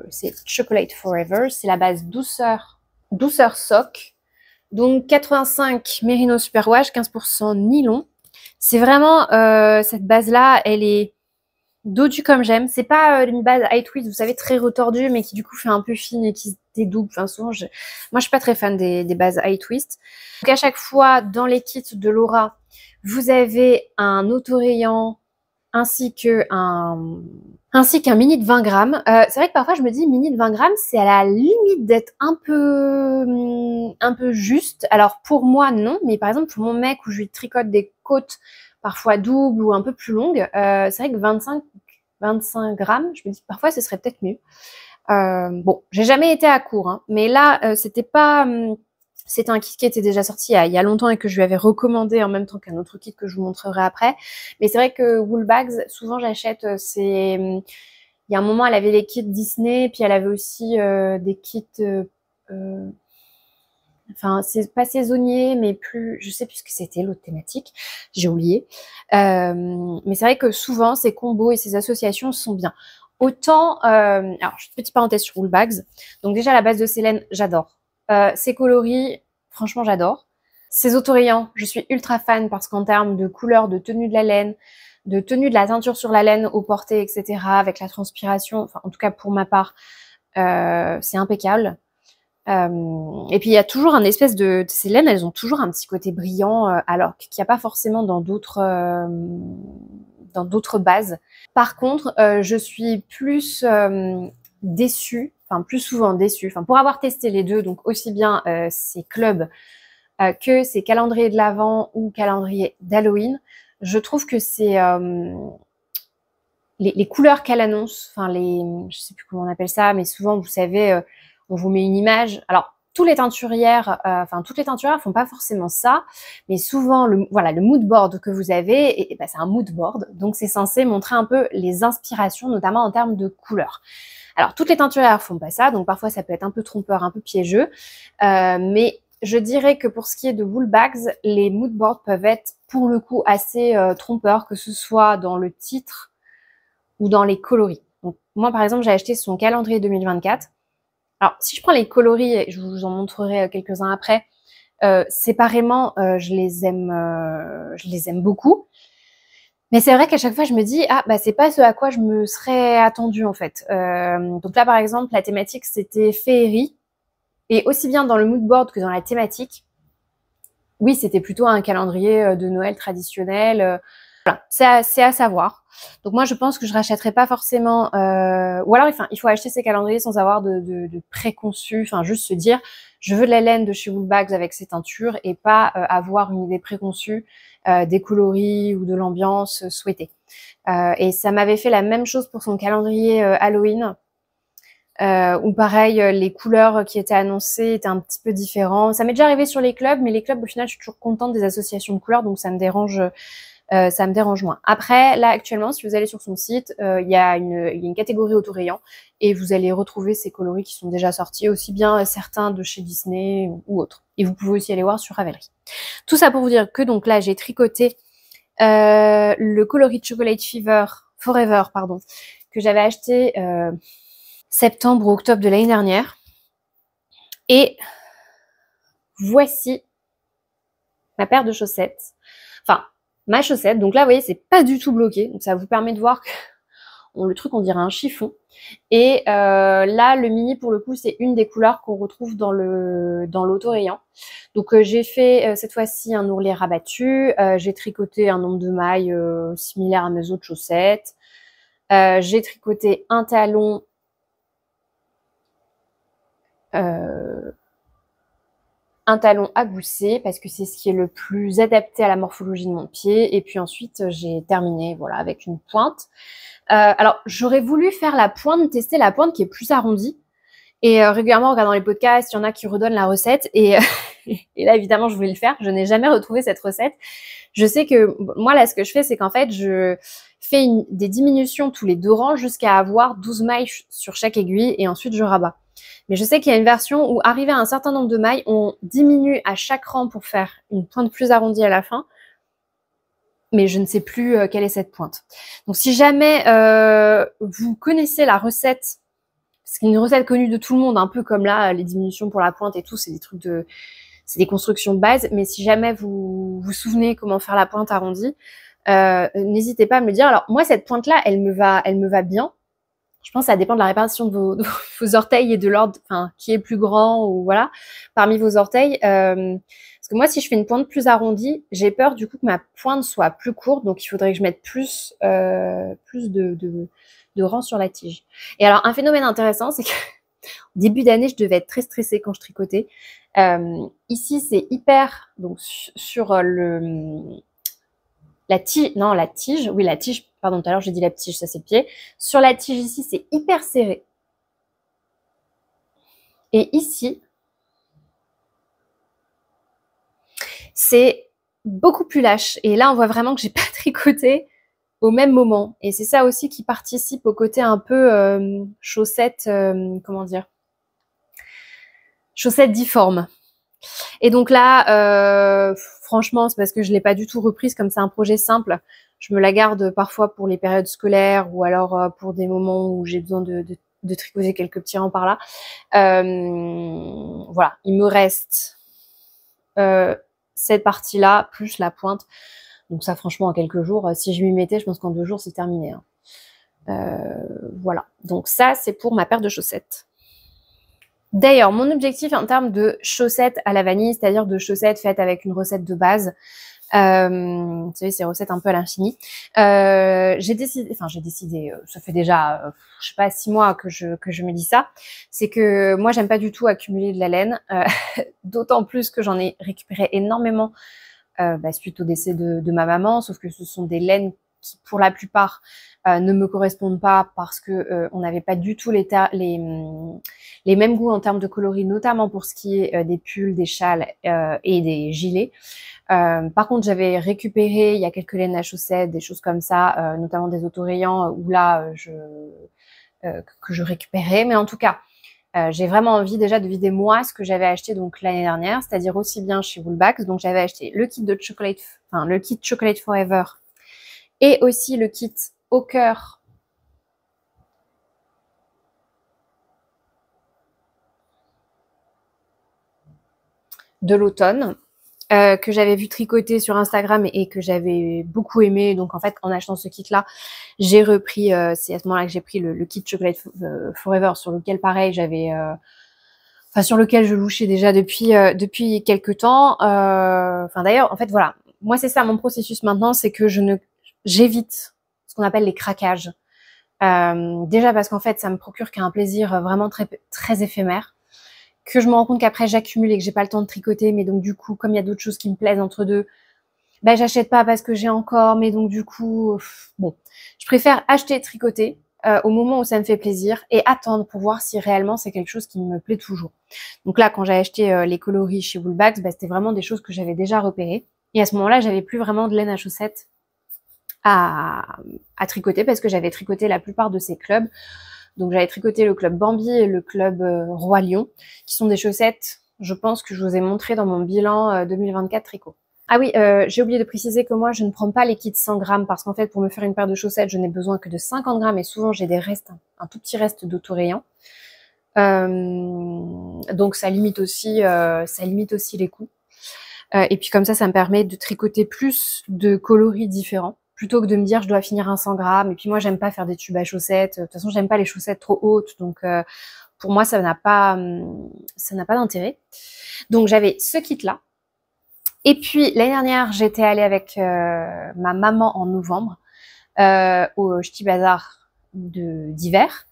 c'est Chocolate Forever, c'est la base douceur sock. Donc 85 Merino Superwash, 15% nylon. C'est vraiment cette base-là, elle est dodue comme j'aime. C'est pas une base high twist, vous savez, très retordue, mais qui du coup fait un peu fine et qui se dédouble. Enfin, souvent, moi, je suis pas très fan des bases high twist. Donc à chaque fois, dans les kits de Laura, vous avez un autorayant ainsi qu'un mini de 20 grammes. C'est vrai que parfois je me dis mini de 20 grammes, c'est à la limite d'être un peu juste. Alors pour moi non, mais par exemple pour mon mec où je lui tricote des côtes parfois doubles ou un peu plus longues, c'est vrai que 25 grammes, je me dis parfois ce serait peut-être mieux. Bon, j'ai jamais été à court, hein, mais là c'était pas... c'était un kit qui était déjà sorti il y a longtemps et que je lui avais recommandé en même temps qu'un autre kit que je vous montrerai après. Mais c'est vrai que Woolbags, souvent j'achète il y a un moment, elle avait les kits Disney, puis elle avait aussi des kits... enfin, c'est pas saisonnier, mais plus... Je sais plus ce que c'était, l'autre thématique. J'ai oublié. Mais c'est vrai que souvent, ces combos et ces associations sont bien. Autant... alors, petite parenthèse sur Woolbags. Donc déjà, la base de Célène, j'adore. Ces coloris, franchement, j'adore. Ces autorayants, je suis ultra fan parce qu'en termes de couleur, de tenue de la laine, de tenue de la teinture sur la laine au porté, etc., avec la transpiration, enfin, en tout cas pour ma part, c'est impeccable. Et puis il y a toujours un espèce de ces laines, elles ont toujours un petit côté brillant, alors qu'il n'y a pas forcément dans d'autres bases. Par contre, je suis plus déçue, enfin plus souvent déçue, enfin pour avoir testé les deux, donc aussi bien ces clubs que ces calendriers de l'Avent ou calendriers d'Halloween, je trouve que c'est les couleurs qu'elle annonce, enfin je sais plus comment on appelle ça, mais souvent vous savez, on vous met une image. Alors toutes les teinturières font pas forcément ça, mais souvent le mood board que vous avez, c'est un mood board, donc c'est censé montrer un peu les inspirations, notamment en termes de couleurs. Alors toutes les teinturières font pas ça, donc parfois ça peut être un peu trompeur, un peu piégeux, mais je dirais que pour ce qui est de Woolbags, les mood boards peuvent être pour le coup assez trompeurs, que ce soit dans le titre ou dans les coloris. Donc moi par exemple j'ai acheté son calendrier 2024. Alors si je prends les coloris, et je vous en montrerai quelques-uns après, séparément je les aime beaucoup. Mais c'est vrai qu'à chaque fois je me dis c'est pas ce à quoi je me serais attendue en fait. Donc là par exemple la thématique c'était féerie, et aussi bien dans le mood board que dans la thématique, oui c'était plutôt un calendrier de Noël traditionnel. Voilà, c'est à savoir. Donc moi, je pense que je rachèterai pas forcément... ou alors, il faut acheter ces calendriers sans avoir de préconçu. Enfin, juste se dire, je veux de la laine de chez Woolbags avec ces teintures et pas avoir une idée préconçue des coloris ou de l'ambiance souhaitée. Et ça m'avait fait la même chose pour son calendrier Halloween. Où pareil, les couleurs qui étaient annoncées étaient un petit peu différentes. Ça m'est déjà arrivé sur les clubs, mais les clubs, au final, je suis toujours contente des associations de couleurs, donc ça me dérange moins. Après, là, actuellement, si vous allez sur son site, il y a une catégorie autorayant et vous allez retrouver ces coloris qui sont déjà sortis, aussi bien certains de chez Disney ou autres. Et vous pouvez aussi aller voir sur Ravelry. Tout ça pour vous dire que donc là, j'ai tricoté le coloris Chocolate Forever, que j'avais acheté septembre ou octobre de l'année dernière. Et voici ma paire de chaussettes. Enfin, ma chaussette. Donc là, vous voyez, c'est pas du tout bloqué. Donc ça vous permet de voir que le truc, on dirait un chiffon. Et là, le mini, pour le coup, c'est une des couleurs qu'on retrouve dans l'autorayant. Donc j'ai fait cette fois-ci un ourlet rabattu. J'ai tricoté un nombre de mailles similaire à mes autres chaussettes. J'ai tricoté un talon un talon à gousset parce que c'est ce qui est le plus adapté à la morphologie de mon pied. Et puis ensuite, j'ai terminé voilà, avec une pointe. Alors, j'aurais voulu faire la pointe, tester la pointe qui est plus arrondie. Et régulièrement, en regardant les podcasts, il y en a qui redonnent la recette. Et, et là, évidemment, je voulais le faire. Je n'ai jamais retrouvé cette recette. Je sais que moi, là, ce que je fais, c'est qu'en fait, je fais des diminutions tous les 2 rangs jusqu'à avoir 12 mailles sur chaque aiguille. Et ensuite, je rabats. Mais je sais qu'il y a une version où, arrivé à un certain nombre de mailles, on diminue à chaque rang pour faire une pointe plus arrondie à la fin. Mais je ne sais plus quelle est cette pointe. Donc, si jamais vous connaissez la recette, c'est une recette connue de tout le monde, un peu comme là, les diminutions pour la pointe et tout, c'est des trucs c'est des constructions de base. Mais si jamais vous vous souvenez comment faire la pointe arrondie, n'hésitez pas à me le dire. Alors, moi, cette pointe-là, elle me va bien. Je pense que ça dépend de la répartition de vos orteils et de l'ordre, enfin, qui est plus grand ou voilà, parmi vos orteils. Parce que moi, si je fais une pointe plus arrondie, j'ai peur du coup que ma pointe soit plus courte, donc il faudrait que je mette plus de rangs sur la tige. Et alors, un phénomène intéressant, c'est que au début d'année, je devais être très stressée quand je tricotais. Ici, c'est hyper, donc sur la tige, oui, la tige, pardon, tout à l'heure j'ai dit la tige, ça c'est le pied. Sur la tige ici, c'est hyper serré. Et ici, c'est beaucoup plus lâche. Et là, on voit vraiment que j'ai pas tricoté au même moment. Et c'est ça aussi qui participe au côté un peu chaussette, comment dire, chaussette difforme. Et donc là, franchement, c'est parce que je l'ai pas du tout reprise, comme c'est un projet simple. Je me la garde parfois pour les périodes scolaires ou alors pour des moments où j'ai besoin de tricoter quelques petits rangs par là. Voilà, il me reste cette partie-là plus la pointe. Donc ça, franchement, en quelques jours, si je m'y mettais, je pense qu'en 2 jours, c'est terminé. Hein. Voilà, donc ça, c'est pour ma paire de chaussettes. D'ailleurs, mon objectif en termes de chaussettes à la vanille, c'est-à-dire de chaussettes faites avec une recette de base, vous savez, ces recettes un peu à l'infini, j'ai décidé, ça fait déjà, je sais pas, 6 mois que je me dis ça, c'est que moi, j'aime pas du tout accumuler de la laine, d'autant plus que j'en ai récupéré énormément suite au décès de ma maman, sauf que ce sont des laines qui, pour la plupart, ne me correspondent pas parce que on n'avait pas du tout les mêmes goûts en termes de coloris, notamment pour ce qui est des pulls, des châles et des gilets. Par contre, j'avais récupéré il y a quelques laines à chaussettes, des choses comme ça, notamment des autorayants où là, que je récupérais. Mais en tout cas, j'ai vraiment envie déjà de vider moi ce que j'avais acheté donc l'année dernière, c'est-à-dire aussi bien chez Woolbacks. Donc j'avais acheté le kit le kit Chocolate Forever et aussi le kit au cœur de l'automne que j'avais vu tricoter sur Instagram et que j'avais beaucoup aimé. Donc en fait, en achetant ce kit-là, j'ai repris, c'est à ce moment-là que j'ai pris le kit Chocolate Forever sur lequel pareil, sur lequel je louchais déjà depuis quelques temps. D'ailleurs, en fait, voilà. Moi, c'est ça mon processus maintenant, c'est que j'évite ce qu'on appelle les craquages. Déjà parce qu'en fait, ça me procure qu'un plaisir vraiment très, très éphémère. Que je me rends compte qu'après, j'accumule et que j'ai pas le temps de tricoter. Mais donc, du coup, comme il y a d'autres choses qui me plaisent entre deux, ben, j'achète pas parce que j'ai encore. Mais donc, du coup, bon. Je préfère acheter et tricoter au moment où ça me fait plaisir et attendre pour voir si réellement c'est quelque chose qui me plaît toujours. Donc là, quand j'ai acheté les coloris chez Woolbacks, c'était vraiment des choses que j'avais déjà repérées. Et à ce moment-là, j'avais plus vraiment de laine à chaussettes à tricoter parce que j'avais tricoté la plupart de ces clubs. Donc j'avais tricoté le club Bambi et le club Roi Lion, qui sont des chaussettes, je pense que je vous ai montré dans mon bilan 2024 tricot. Ah oui, j'ai oublié de préciser que moi, je ne prends pas les kits 100 grammes parce qu'en fait, pour me faire une paire de chaussettes, je n'ai besoin que de 50 grammes et souvent, j'ai des restes, un tout petit reste d'autorayant. Donc, ça limite aussi les coûts. Et puis, comme ça me permet de tricoter plus de coloris différents plutôt que de me dire, je dois finir un 100 grammes. Et puis, moi, j'aime pas faire des tubes à chaussettes. De toute façon, j'aime pas les chaussettes trop hautes. Donc, pour moi, ça n'a pas d'intérêt. Donc, j'avais ce kit-là. Et puis, l'année dernière, j'étais allée avec ma maman en novembre au Ch'ti Bazar d'hiver.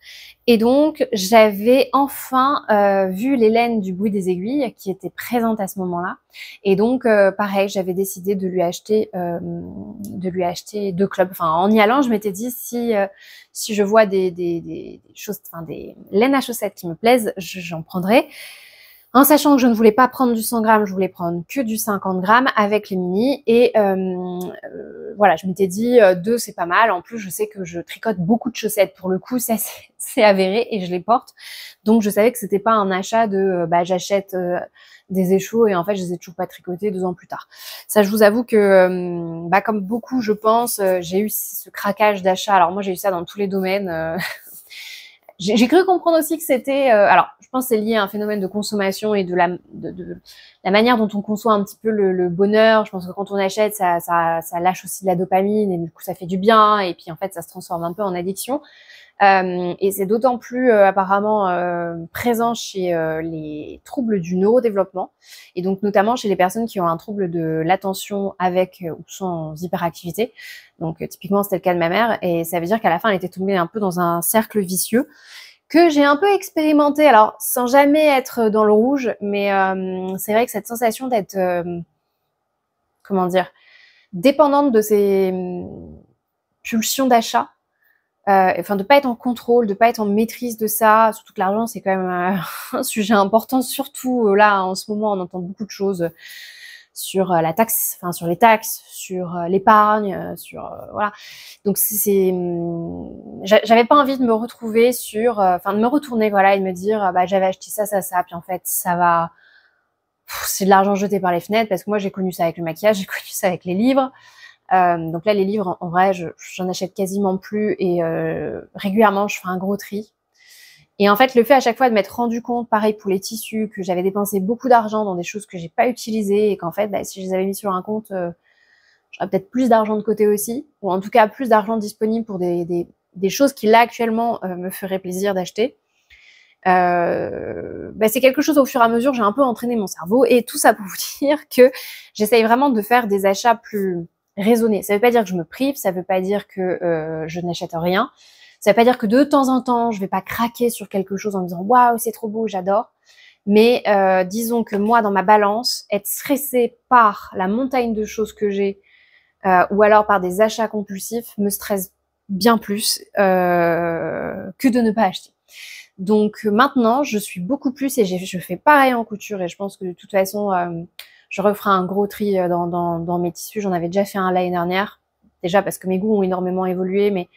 Et donc, j'avais enfin vu l'Hélène du bruit des aiguilles qui était présente à ce moment-là. Et donc, pareil, j'avais décidé de lui acheter 2 clubs. Enfin, en y allant, je m'étais dit si je vois des choses, enfin des laines à chaussettes qui me plaisent, j'en prendrai. En sachant que je ne voulais pas prendre du 100 grammes, je voulais prendre que du 50 grammes avec les mini. Et voilà, je m'étais dit 2 c'est pas mal. En plus, je sais que je tricote beaucoup de chaussettes. Pour le coup, ça c'est avéré et je les porte. Donc, je savais que c'était pas un achat de j'achète des échos et en fait, je les ai toujours pas tricotés 2 ans plus tard. Ça, je vous avoue que comme beaucoup, je pense, j'ai eu ce craquage d'achat. Alors moi, j'ai eu ça dans tous les domaines. J'ai cru comprendre aussi que c'était... alors, je pense que c'est lié à un phénomène de consommation et de la manière dont on conçoit un petit peu le bonheur. Je pense que quand on achète, ça lâche aussi de la dopamine et du coup, ça fait du bien. Et puis, en fait, ça se transforme un peu en addiction. Et c'est d'autant plus apparemment présent chez les troubles du neurodéveloppement et donc notamment chez les personnes qui ont un trouble de l'attention avec ou sans hyperactivité. Donc typiquement c'était le cas de ma mère et ça veut dire qu'à la fin elle était tombée un peu dans un cercle vicieux que j'ai un peu expérimenté, alors sans jamais être dans le rouge, mais c'est vrai que cette sensation d'être comment dire, dépendante de ces pulsions d'achat, enfin de pas être en contrôle, de pas être en maîtrise de ça, surtout que l'argent c'est quand même un sujet important, surtout là en ce moment on entend beaucoup de choses sur la taxe, enfin sur les taxes, sur l'épargne, sur voilà. Donc j'avais pas envie de me retrouver sur, enfin de me retourner voilà et de me dire j'avais acheté ça, puis en fait ça va, c'est de l'argent jeté par les fenêtres parce que moi j'ai connu ça avec le maquillage, j'ai connu ça avec les livres. Donc là, les livres, en vrai, j'en achète quasiment plus et régulièrement, je fais un gros tri. Et en fait, le fait à chaque fois de m'être rendu compte, pareil pour les tissus, que j'avais dépensé beaucoup d'argent dans des choses que j'ai pas utilisées et qu'en fait, si je les avais mis sur un compte, j'aurais peut-être plus d'argent de côté aussi, ou en tout cas plus d'argent disponible pour des choses qui là actuellement me feraient plaisir d'acheter. C'est quelque chose au fur et à mesure, j'ai un peu entraîné mon cerveau et tout ça pour vous dire que j'essaye vraiment de faire des achats plus raisonnés. Ça veut pas dire que je me prive, ça veut pas dire que je n'achète rien, ça veut pas dire que de temps en temps je vais pas craquer sur quelque chose en me disant waouh c'est trop beau, j'adore. Mais disons que moi dans ma balance, être stressée par la montagne de choses que j'ai ou alors par des achats compulsifs me stresse bien plus que de ne pas acheter. Donc maintenant, je suis beaucoup plus et je fais pareil en couture et je pense que de toute façon, je referai un gros tri dans mes tissus. J'en avais déjà fait un l'année dernière, déjà parce que mes goûts ont énormément évolué, mais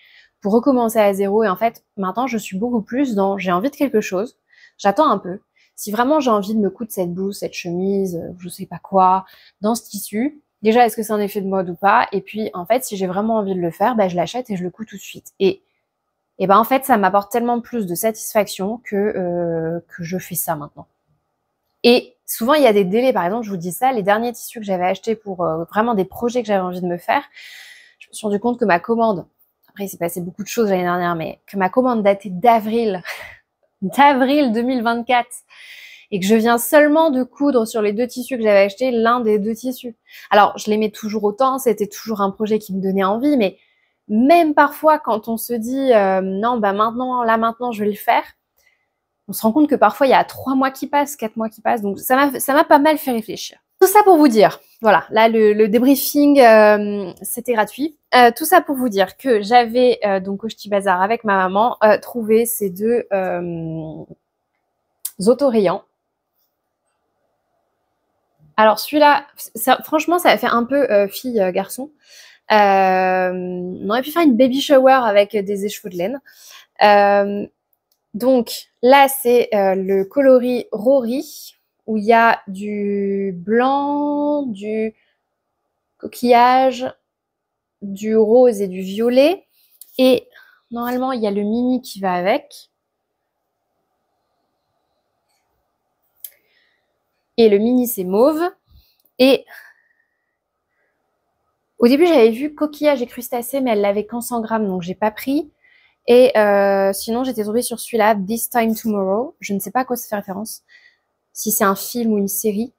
pour recommencer à zéro. Et en fait, maintenant, je suis beaucoup plus dans j'ai envie de quelque chose, j'attends un peu. Si vraiment j'ai envie de me coudre cette blouse, cette chemise, je sais pas quoi, dans ce tissu, déjà, est-ce que c'est un effet de mode ou pas? Et puis, en fait, si j'ai vraiment envie de le faire, je l'achète et je le couds tout de suite. Et en fait, ça m'apporte tellement plus de satisfaction que je fais ça maintenant. Et souvent, il y a des délais. Par exemple, je vous dis ça, les derniers tissus que j'avais achetés pour vraiment des projets que j'avais envie de me faire, je me suis rendu compte que ma commande, après il s'est passé beaucoup de choses l'année dernière, mais que ma commande datait d'avril 2024 et que je viens seulement de coudre sur les 2 tissus que j'avais achetés, l'un des 2 tissus. Alors, je l'aimais toujours autant, c'était toujours un projet qui me donnait envie, mais même parfois quand on se dit non maintenant je vais le faire, on se rend compte que parfois il y a 3 mois qui passent, 4 mois qui passent, donc ça m'a pas mal fait réfléchir. Tout ça pour vous dire, voilà, là le débriefing c'était gratuit. Tout ça pour vous dire que j'avais donc au Ch'ti Bazar avec ma maman trouvé ces 2 autorayants. Alors celui-là, franchement ça a fait un peu fille-garçon. On aurait pu faire une baby shower avec des écheveaux de laine. Donc là, c'est le coloris Rory, où il y a du blanc, du coquillage, du rose et du violet. Et normalement, il y a le mini qui va avec. Et le mini, c'est mauve. Et au début, j'avais vu coquillage et crustacé, mais elle l'avait qu'en 100 grammes, donc j'ai pas pris. Et sinon, j'étais tombée sur celui-là, This Time Tomorrow. Je ne sais pas à quoi ça fait référence. Si c'est un film ou une série.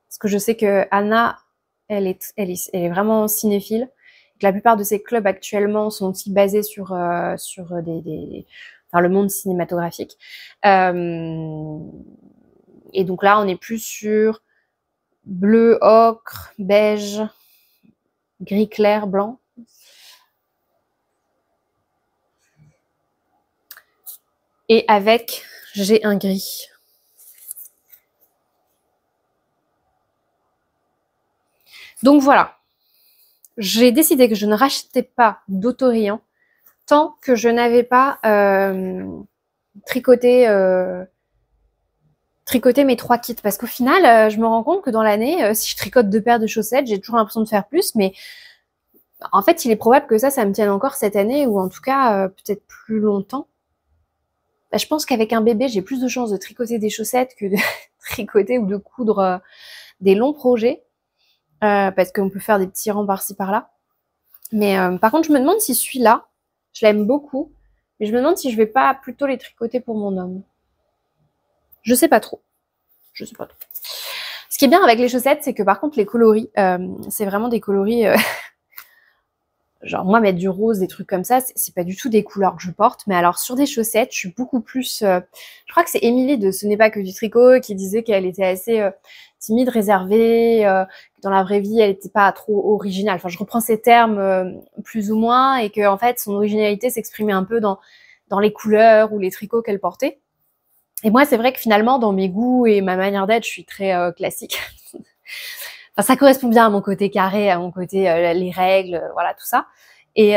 Parce que je sais que Anna, elle est vraiment cinéphile. Que la plupart de ses clubs actuellement sont aussi basés sur enfin le monde cinématographique. Et donc là, on est plus sur bleu, ocre, beige, gris clair, blanc. Et avec, j'ai un gris. Donc voilà, j'ai décidé que je ne rachetais pas d'autorayant tant que je n'avais pas tricoté mes 3 kits. Parce qu'au final, je me rends compte que dans l'année, si je tricote 2 paires de chaussettes, j'ai toujours l'impression de faire plus. Mais en fait, il est probable que ça me tienne encore cette année ou en tout cas peut-être plus longtemps. Bah, je pense qu'avec un bébé, j'ai plus de chances de tricoter des chaussettes que de tricoter ou de coudre des longs projets. Parce qu'on peut faire des petits rangs par-ci par-là. Mais par contre, je me demande si celui-là, je l'aime beaucoup, mais je me demande si je vais pas plutôt les tricoter pour mon homme. Je sais pas trop. Je sais pas trop. Ce qui est bien avec les chaussettes, c'est que par contre, les coloris, c'est vraiment des coloris... genre moi, mettre du rose, des trucs comme ça, c'est pas du tout des couleurs que je porte. Mais alors, sur des chaussettes, je suis beaucoup plus... je crois que c'est Émilie de Ce n'est pas que du tricot qui disait qu'elle était assez... timide, réservée, que dans la vraie vie, elle n'était pas trop originale. Enfin, je reprends ces termes plus ou moins, et que en fait, son originalité s'exprimait un peu dans les couleurs ou les tricots qu'elle portait. Et moi, c'est vrai que finalement, dans mes goûts et ma manière d'être, je suis très classique. Enfin, ça correspond bien à mon côté carré, à mon côté les règles, voilà, tout ça. Et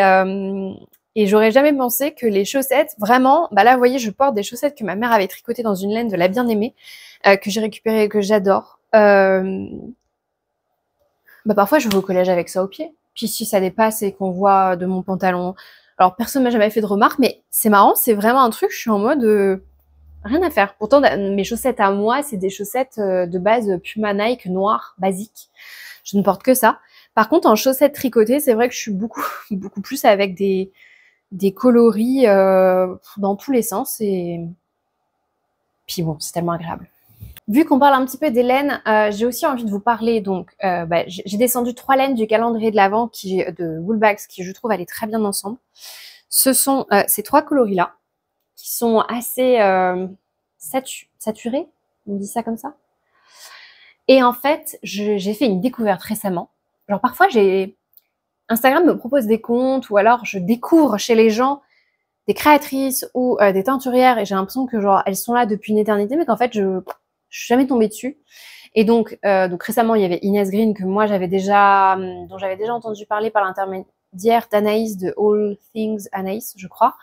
j'aurais jamais pensé que les chaussettes, vraiment, bah là, vous voyez, je porte des chaussettes que ma mère avait tricotées dans une laine de la bien-aimée, que j'ai récupérée et que j'adore. Bah parfois, je vais au collège avec ça au pied. Puis si ça dépasse et qu'on voit de mon pantalon... Alors, personne m'a jamais fait de remarque, mais c'est marrant, c'est vraiment un truc, je suis en mode... rien à faire. Pourtant, mes chaussettes à moi, c'est des chaussettes de base Puma Nike noires, basiques. Je ne porte que ça. Par contre, en chaussettes tricotées, c'est vrai que je suis beaucoup plus avec des coloris dans tous les sens. Et puis bon, c'est tellement agréable. Vu qu'on parle un petit peu des laines, j'ai aussi envie de vous parler. Donc, j'ai descendu 3 laines du calendrier de l'Avent de Woolbags qui, je trouve, allaient très bien ensemble. Ce sont ces 3 coloris-là qui sont assez saturés, on dit ça comme ça. Et en fait, j'ai fait une découverte récemment. Genre parfois, Instagram me propose des comptes ou alors je découvre chez les gens des créatrices ou des teinturières et j'ai l'impression que genre elles sont là depuis une éternité, mais qu'en fait, je suis jamais tombée dessus. Et donc récemment, il y avait Inès Green que moi dont j'avais déjà entendu parler par l'intermédiaire d'Anaïs de All Things Anaïs, je crois.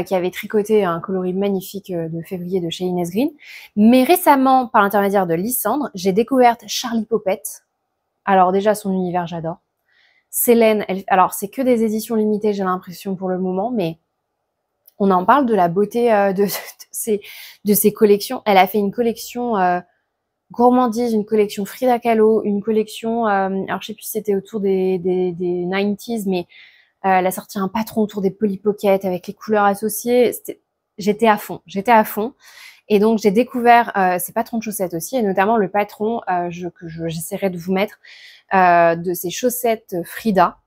Qui avait tricoté un coloris magnifique de février de chez Inès Green. Mais récemment, par l'intermédiaire de Lysandre, j'ai découvert Charlie Popette. Alors déjà, son univers, j'adore. Célène, alors c'est que des éditions limitées, j'ai l'impression pour le moment, mais on en parle de la beauté de ses collections. Elle a fait une collection gourmandise, une collection Frida Kahlo, une collection, alors je sais plus si c'était autour des 90s, mais elle a sorti un patron autour des Polly Pocket avec les couleurs associées. J'étais à fond. Et donc, j'ai découvert ces patrons de chaussettes aussi, et notamment le patron que j'essaierai de vous mettre de ces chaussettes Frida,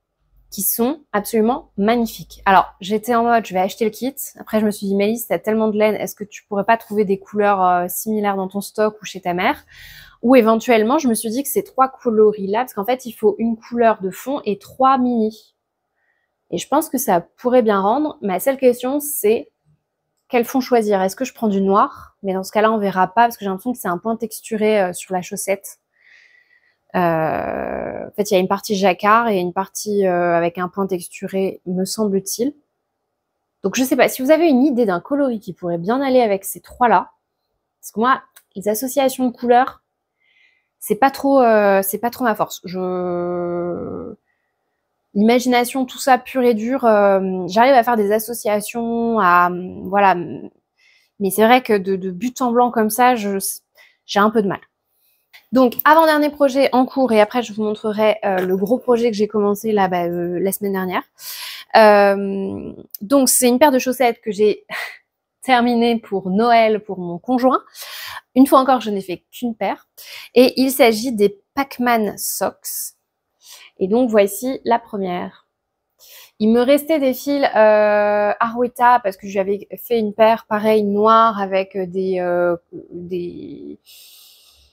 qui sont absolument magnifiques. Alors, j'étais en mode, je vais acheter le kit. Après, je me suis dit, Mélisse, t'as tellement de laine, est-ce que tu pourrais pas trouver des couleurs similaires dans ton stock ou chez ta mère? Ou éventuellement, je me suis dit que ces 3 coloris-là, parce qu'en fait, il faut une couleur de fond et 3 mini. Et je pense que ça pourrait bien rendre. Ma seule question, c'est quel fond choisir? Est-ce que je prends du noir? Mais dans ce cas-là, on verra pas parce que j'ai l'impression que c'est un point texturé sur la chaussette. En fait, il y a une partie jacquard et une partie avec un point texturé, me semble-t-il. Donc, je sais pas. Si vous avez une idée d'un coloris qui pourrait bien aller avec ces 3-là, parce que moi, les associations de couleurs, c'est pas trop ma force. L'imagination, tout ça pur et dur, j'arrive à faire des associations, voilà. Mais c'est vrai que de but en blanc comme ça, j'ai un peu de mal. Donc, avant-dernier projet en cours, et après je vous montrerai le gros projet que j'ai commencé là la semaine dernière. Donc, c'est une paire de chaussettes que j'ai terminée pour Noël pour mon conjoint. Une fois encore, je n'ai fait qu'une paire. Et il s'agit des Pac-Man Socks. Et donc, voici la première. Il me restait des fils Arwetta parce que j'avais fait une paire pareil noire avec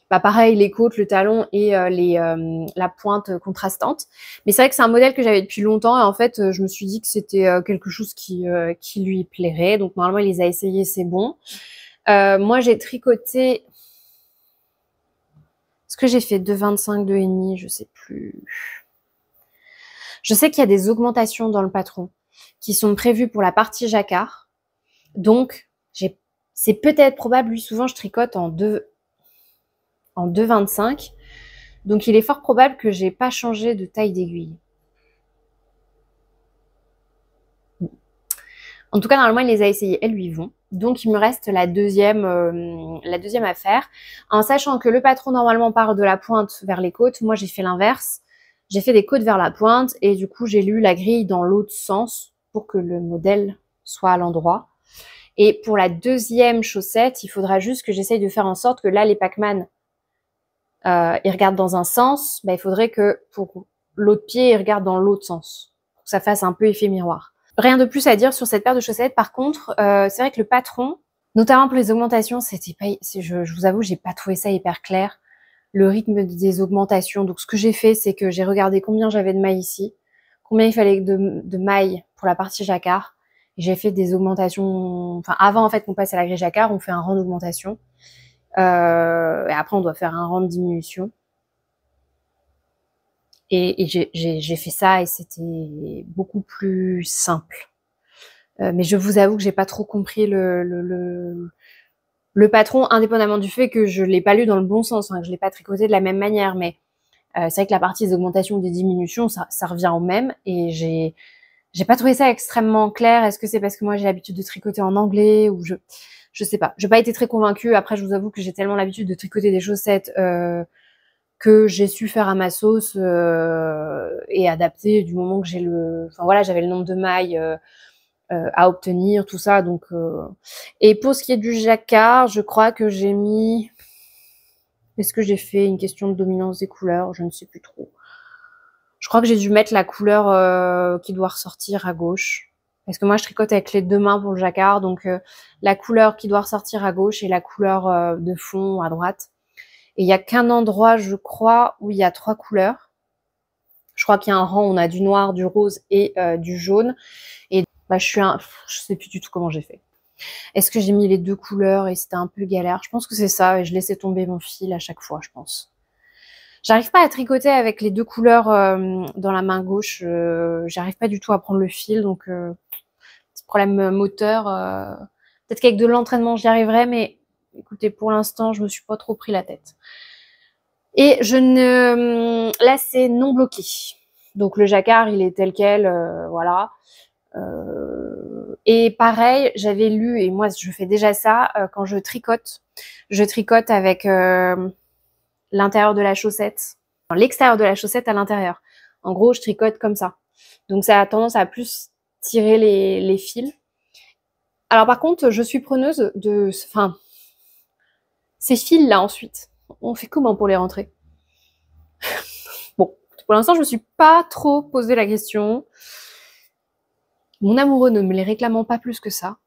bah pareil les côtes, le talon et la pointe contrastante. Mais c'est vrai que c'est un modèle que j'avais depuis longtemps et en fait je me suis dit que c'était quelque chose qui lui plairait. Donc normalement il les a essayés, c'est bon. Moi j'ai tricoté. Est-ce que j'ai fait 2,25, 2,5, je sais plus. Je sais qu'il y a des augmentations dans le patron qui sont prévues pour la partie jacquard. Donc, c'est peut-être probable, lui souvent je tricote en 2,25. Donc il est fort probable que j'ai pas changé de taille d'aiguille. En tout cas, normalement, il les a essayées, elles lui vont. Donc il me reste la deuxième à faire. En sachant que le patron normalement part de la pointe vers les côtes. Moi, j'ai fait l'inverse. J'ai fait des côtes vers la pointe et du coup, j'ai lu la grille dans l'autre sens pour que le modèle soit à l'endroit. Et pour la deuxième chaussette, il faudra juste que j'essaye de faire en sorte que là, les Pac-Man, ils regardent dans un sens. Bah, il faudrait que pour l'autre pied, ils regardent dans l'autre sens. Pour que ça fasse un peu effet miroir. Rien de plus à dire sur cette paire de chaussettes. Par contre, c'est vrai que le patron, notamment pour les augmentations, c'était pas, je vous avoue, j'ai pas trouvé ça hyper clair. Le rythme des augmentations. Donc, ce que j'ai fait, c'est que j'ai regardé combien j'avais de mailles ici, combien il fallait de mailles pour la partie jacquard. Et j'ai fait des augmentations. Enfin, avant en fait qu'on passe à la grille jacquard, on fait un rang d'augmentation. Et après, on doit faire un rang de diminution. Et j'ai fait ça et c'était beaucoup plus simple. Mais je vous avoue que j'ai pas trop compris le patron, indépendamment du fait que je l'ai pas lu dans le bon sens, hein, que je l'ai pas tricoté de la même manière. Mais c'est vrai que la partie des augmentations, des diminutions, ça revient au même. Et j'ai pas trouvé ça extrêmement clair. Est-ce que c'est parce que moi j'ai l'habitude de tricoter en anglais ou je sais pas. J'ai pas été très convaincue. Après, je vous avoue que j'ai tellement l'habitude de tricoter des chaussettes que j'ai su faire à ma sauce et adapter du moment que j'ai enfin voilà, j'avais le nombre de mailles à obtenir, tout ça. Donc et pour ce qui est du jacquard, je crois que j'ai mis. Est-ce que j'ai fait une question de dominance des couleurs? Je ne sais plus trop. Je crois que j'ai dû mettre la couleur qui doit ressortir à gauche. Parce que moi, je tricote avec les deux mains pour le jacquard. Donc, la couleur qui doit ressortir à gauche et la couleur de fond à droite. Et il n'y a qu'un endroit, je crois, où il y a 3 couleurs. Je crois qu'il y a un rang où on a du noir, du rose et du jaune. Et bah, je sais plus du tout comment j'ai fait. Est-ce que j'ai mis les 2 couleurs et c'était un peu galère? Je pense que c'est ça. Et je laissais tomber mon fil à chaque fois, je pense. J'arrive pas à tricoter avec les 2 couleurs dans la main gauche. J'arrive pas du tout à prendre le fil. Donc, petit problème moteur. Peut-être qu'avec de l'entraînement, j'y arriverai. Mais écoutez, pour l'instant, je me suis pas trop pris la tête. Et là, c'est non bloqué. Donc, le jacquard, il est tel quel. Voilà. Et pareil, j'avais lu, et moi, je fais déjà ça, quand je tricote avec l'intérieur de la chaussette, l'extérieur de la chaussette à l'intérieur. En gros, je tricote comme ça. Donc, ça a tendance à plus tirer les fils. Alors, par contre, je suis preneuse de... Enfin, ces fils-là, ensuite, on fait comment pour les rentrer? Bon, pour l'instant, je me suis pas trop posé la question. Mon amoureux ne me les réclamant pas plus que ça.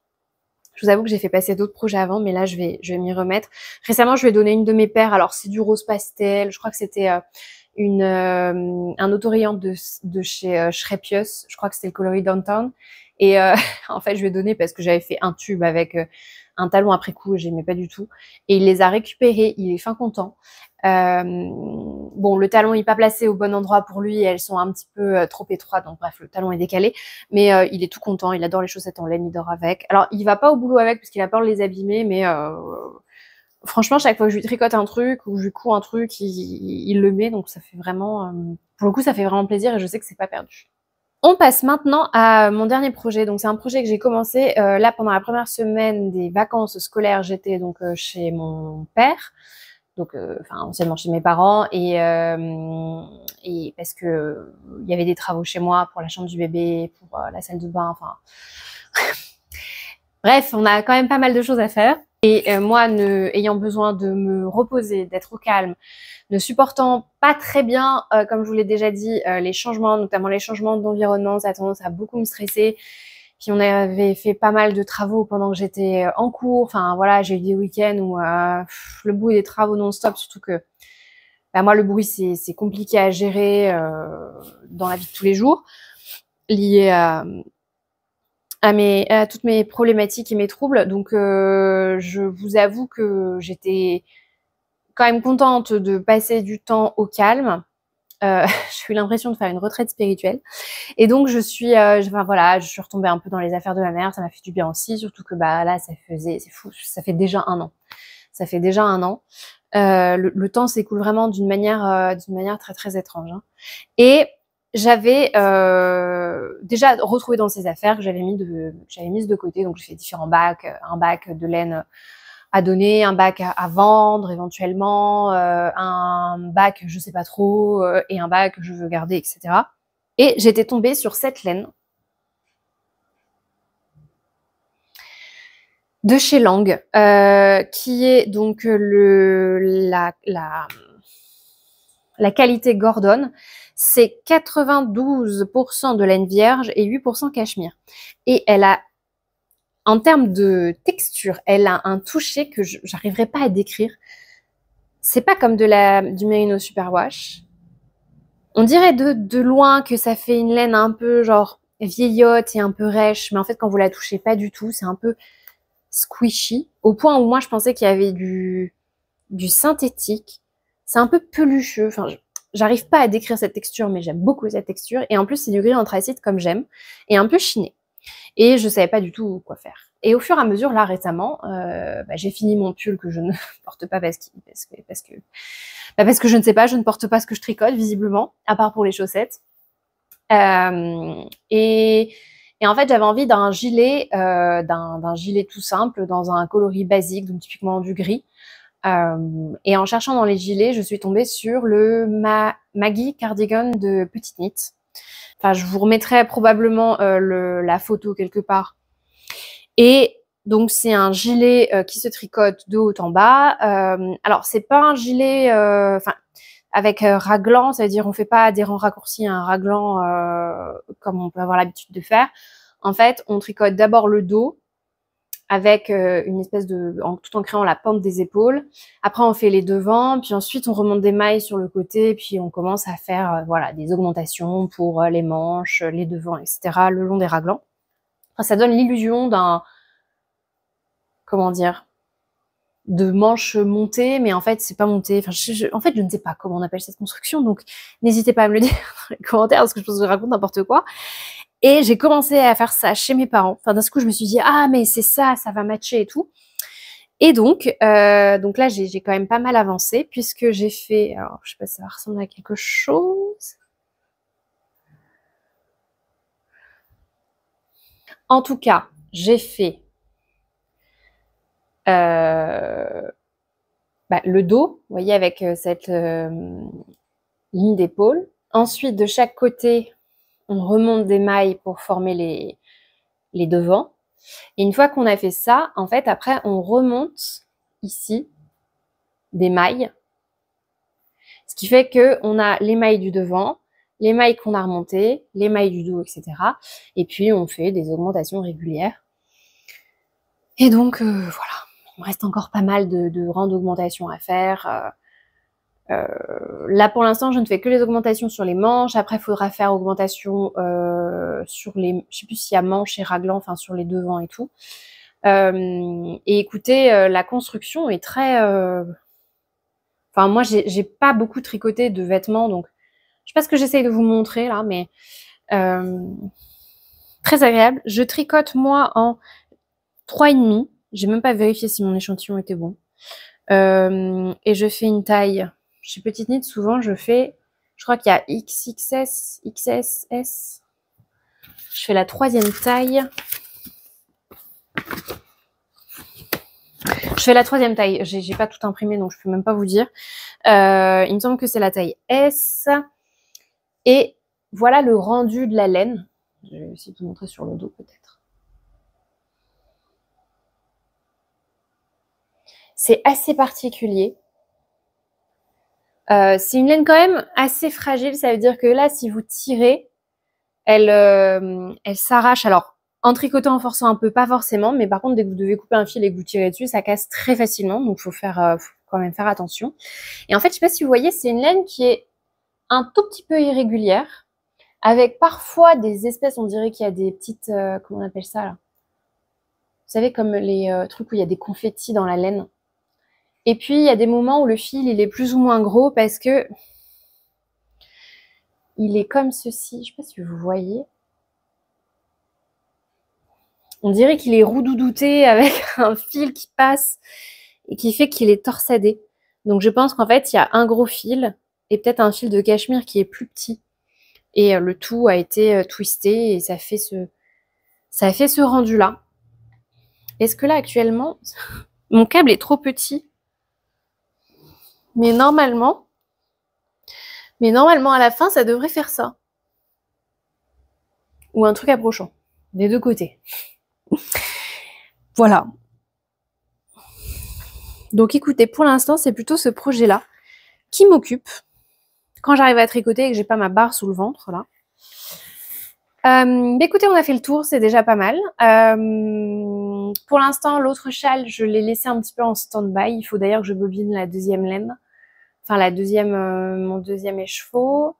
Je vous avoue que j'ai fait passer d'autres projets avant, mais là, je vais m'y remettre. Récemment, je lui ai donné une de mes paires. Alors, c'est du rose pastel. Je crois que c'était un autorayon de chez Schrepius. Je crois que c'était le coloris Downtown. Et en fait, je lui ai donné parce que j'avais fait un tube avec un talon après coup et j'aimais pas du tout. Et il les a récupérés. Il est fin content. Bon, le talon n'est pas placé au bon endroit pour lui. Elles sont un petit peu trop étroites. Donc bref, le talon est décalé. Mais il est tout content. Il adore les chaussettes en laine. Il dort avec. Alors, il va pas au boulot avec parce qu'il a peur de les abîmer. Mais franchement, chaque fois que je lui tricote un truc ou je lui couds un truc, il le met. Donc ça fait vraiment... pour le coup, ça fait vraiment plaisir et je sais que c'est pas perdu. On passe maintenant à mon dernier projet. Donc c'est un projet que j'ai commencé là pendant la première semaine des vacances scolaires. J'étais donc chez mon père, donc enfin anciennement chez mes parents et parce que il y avait des travaux chez moi pour la chambre du bébé, pour la salle de bain. Enfin bref, on a quand même pas mal de choses à faire. Et moi, ayant besoin de me reposer, d'être au calme, ne supportant pas très bien, comme je vous l'ai déjà dit, les changements, notamment les changements d'environnement, ça a tendance à beaucoup me stresser. Puis on avait fait pas mal de travaux pendant que j'étais en cours. Enfin voilà, j'ai eu des week-ends où le bruit des travaux non-stop, surtout que bah, moi le bruit c'est compliqué à gérer dans la vie de tous les jours, lié à toutes mes problématiques et mes troubles. Donc je vous avoue que j'étais quand même contente de passer du temps au calme. J'ai eu l'impression de faire une retraite spirituelle. Et donc je suis retombée un peu dans les affaires de ma mère, ça m'a fait du bien aussi, surtout que bah là c'est fou, ça fait déjà un an. Ça fait déjà un an. Le temps s'écoule vraiment d'une manière très très étrange. Hein. Et j'avais déjà retrouvé dans ces affaires que j'avais mises de côté, donc j'ai fait différents bacs, un bac de laine à donner, un bac à vendre éventuellement, un bac je sais pas trop, et un bac que je veux garder, etc. Et j'étais tombée sur cette laine de chez Lang, qui est donc la qualité Gordon. C'est 92% de laine vierge et 8% cachemire. Et elle a, en termes de texture, elle a un toucher que j'arriverai pas à décrire. C'est pas comme du Merino Superwash. On dirait de loin que ça fait une laine un peu genre vieillotte et un peu rêche, mais en fait quand vous la touchez pas du tout, c'est un peu squishy, au point où moi je pensais qu'il y avait du synthétique. C'est un peu pelucheux, enfin j'arrive pas à décrire cette texture, mais j'aime beaucoup cette texture, et en plus c'est du gris anthracite comme j'aime, et un peu chiné. Et je savais pas du tout quoi faire. Et au fur et à mesure, là récemment, j'ai fini mon pull que je ne porte pas parce que je ne sais pas, je ne porte pas ce que je tricote visiblement, à part pour les chaussettes. Et en fait, j'avais envie d'un gilet, d'un gilet tout simple, dans un coloris basique, donc typiquement du gris. Et en cherchant dans les gilets, je suis tombée sur le Maggie Cardigan de Petite Knit. Enfin, je vous remettrai probablement la photo quelque part. Et donc, c'est un gilet qui se tricote de haut en bas. Alors, c'est pas un gilet... avec raglan, ça veut dire on fait pas des rangs raccourcis, un raglan comme on peut avoir l'habitude de faire. En fait, on tricote d'abord le dos avec une espèce tout en créant la pente des épaules. Après, on fait les devants, puis ensuite on remonte des mailles sur le côté, puis on commence à faire voilà des augmentations pour les manches, les devants, etc. le long des raglans. Enfin, ça donne l'illusion d'un, comment dire, de manches montées, mais en fait c'est pas monté. Enfin, en fait je ne sais pas comment on appelle cette construction, donc n'hésitez pas à me le dire dans les commentaires parce que je pense que je raconte n'importe quoi. Et j'ai commencé à faire ça chez mes parents. Enfin d'un coup je me suis dit ah mais c'est ça, ça va matcher et tout. Et donc là j'ai quand même pas mal avancé puisque j'ai fait, alors je sais pas si ça va ressembler à quelque chose. En tout cas j'ai fait le dos, vous voyez, avec cette ligne d'épaule. Ensuite, de chaque côté, on remonte des mailles pour former les devants. Et une fois qu'on a fait ça, en fait, après, on remonte ici des mailles. Ce qui fait qu'on a les mailles du devant, les mailles qu'on a remontées, les mailles du dos, etc. Et puis, on fait des augmentations régulières. Et donc, voilà. Il me reste encore pas mal de rangs d'augmentation à faire. Là, pour l'instant, je ne fais que les augmentations sur les manches. Après, il faudra faire augmentation sur les... Je sais plus s'il y a manches et raglan, enfin sur les devants et tout. Et écoutez, la construction est très... Enfin, moi, j'ai pas beaucoup tricoté de vêtements, donc je sais pas ce que j'essaye de vous montrer là, mais très agréable. Je tricote, moi, en 3,5. J'ai même pas vérifié si mon échantillon était bon. Et je fais une taille... Chez Petite Knit, souvent, je crois qu'il y a XXS, XSS. Je fais la 3e taille. Je fais la 3e taille. J'ai pas tout imprimé, donc je peux même pas vous dire. Il me semble que c'est la taille S. Et voilà le rendu de la laine. Je vais essayer de vous montrer sur le dos, peut-être. C'est assez particulier. C'est une laine quand même assez fragile, ça veut dire que là, si vous tirez, elle s'arrache. Alors, en tricotant, en forçant un peu, pas forcément, mais par contre, dès que vous devez couper un fil et que vous tirez dessus, ça casse très facilement, donc faut quand même faire attention. Et en fait, je sais pas si vous voyez, c'est une laine qui est un tout petit peu irrégulière, avec parfois des espèces, on dirait qu'il y a des petites, comment on appelle ça là? Vous savez, comme les trucs où il y a des confettis dans la laine. Et puis, il y a des moments où le fil, il est plus ou moins gros parce que il est comme ceci. Je sais pas si vous voyez. On dirait qu'il est roudoudouté avec un fil qui passe et qui fait qu'il est torsadé. Donc, je pense qu'en fait, il y a un gros fil et peut-être un fil de cachemire qui est plus petit. Et le tout a été twisté et ça fait ce rendu-là. Est-ce que là, actuellement, mon câble est trop petit? Mais normalement, à la fin, ça devrait faire ça. Ou un truc approchant. Des deux côtés. Voilà. Donc écoutez, pour l'instant, c'est plutôt ce projet-là qui m'occupe. Quand j'arrive à tricoter et que j'ai pas ma barre sous le ventre, là. Écoutez, on a fait le tour, c'est déjà pas mal. Pour l'instant, l'autre châle, je l'ai laissé un petit peu en stand-by. Il faut d'ailleurs que je bobine la deuxième laine. Enfin, mon deuxième écheveau.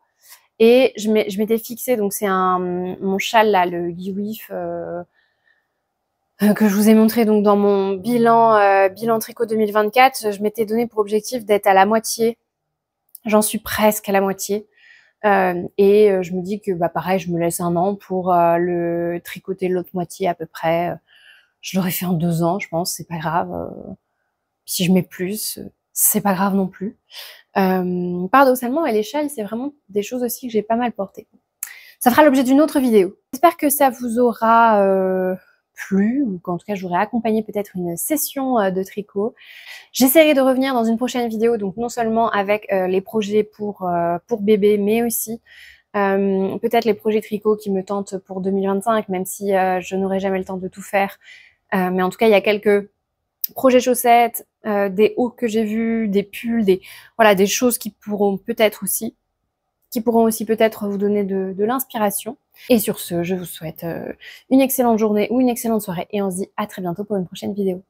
Et je m'étais fixée, donc c'est mon châle là, le Giwif, que je vous ai montré donc dans mon bilan tricot 2024. Je m'étais donné pour objectif d'être à la moitié. J'en suis presque à la moitié. Je me dis que bah pareil, je me laisse un an pour le tricoter l'autre moitié à peu près. Je l'aurais fait en 2 ans, je pense, c'est pas grave. Si je mets plus, c'est pas grave non plus. Paradoxalement, et les châles, c'est vraiment des choses aussi que j'ai pas mal portées. Ça fera l'objet d'une autre vidéo. J'espère que ça vous aura plu, ou qu'en tout cas, j'aurai accompagné peut-être une session de tricot. J'essaierai de revenir dans une prochaine vidéo, donc non seulement avec les projets pour bébé, mais aussi peut-être les projets tricot qui me tentent pour 2025, même si je n'aurai jamais le temps de tout faire. Mais en tout cas, il y a quelques projets chaussettes, des hauts que j'ai vus, des pulls, des choses qui pourront aussi peut-être vous donner de l'inspiration. Et sur ce, je vous souhaite une excellente journée ou une excellente soirée et on se dit à très bientôt pour une prochaine vidéo.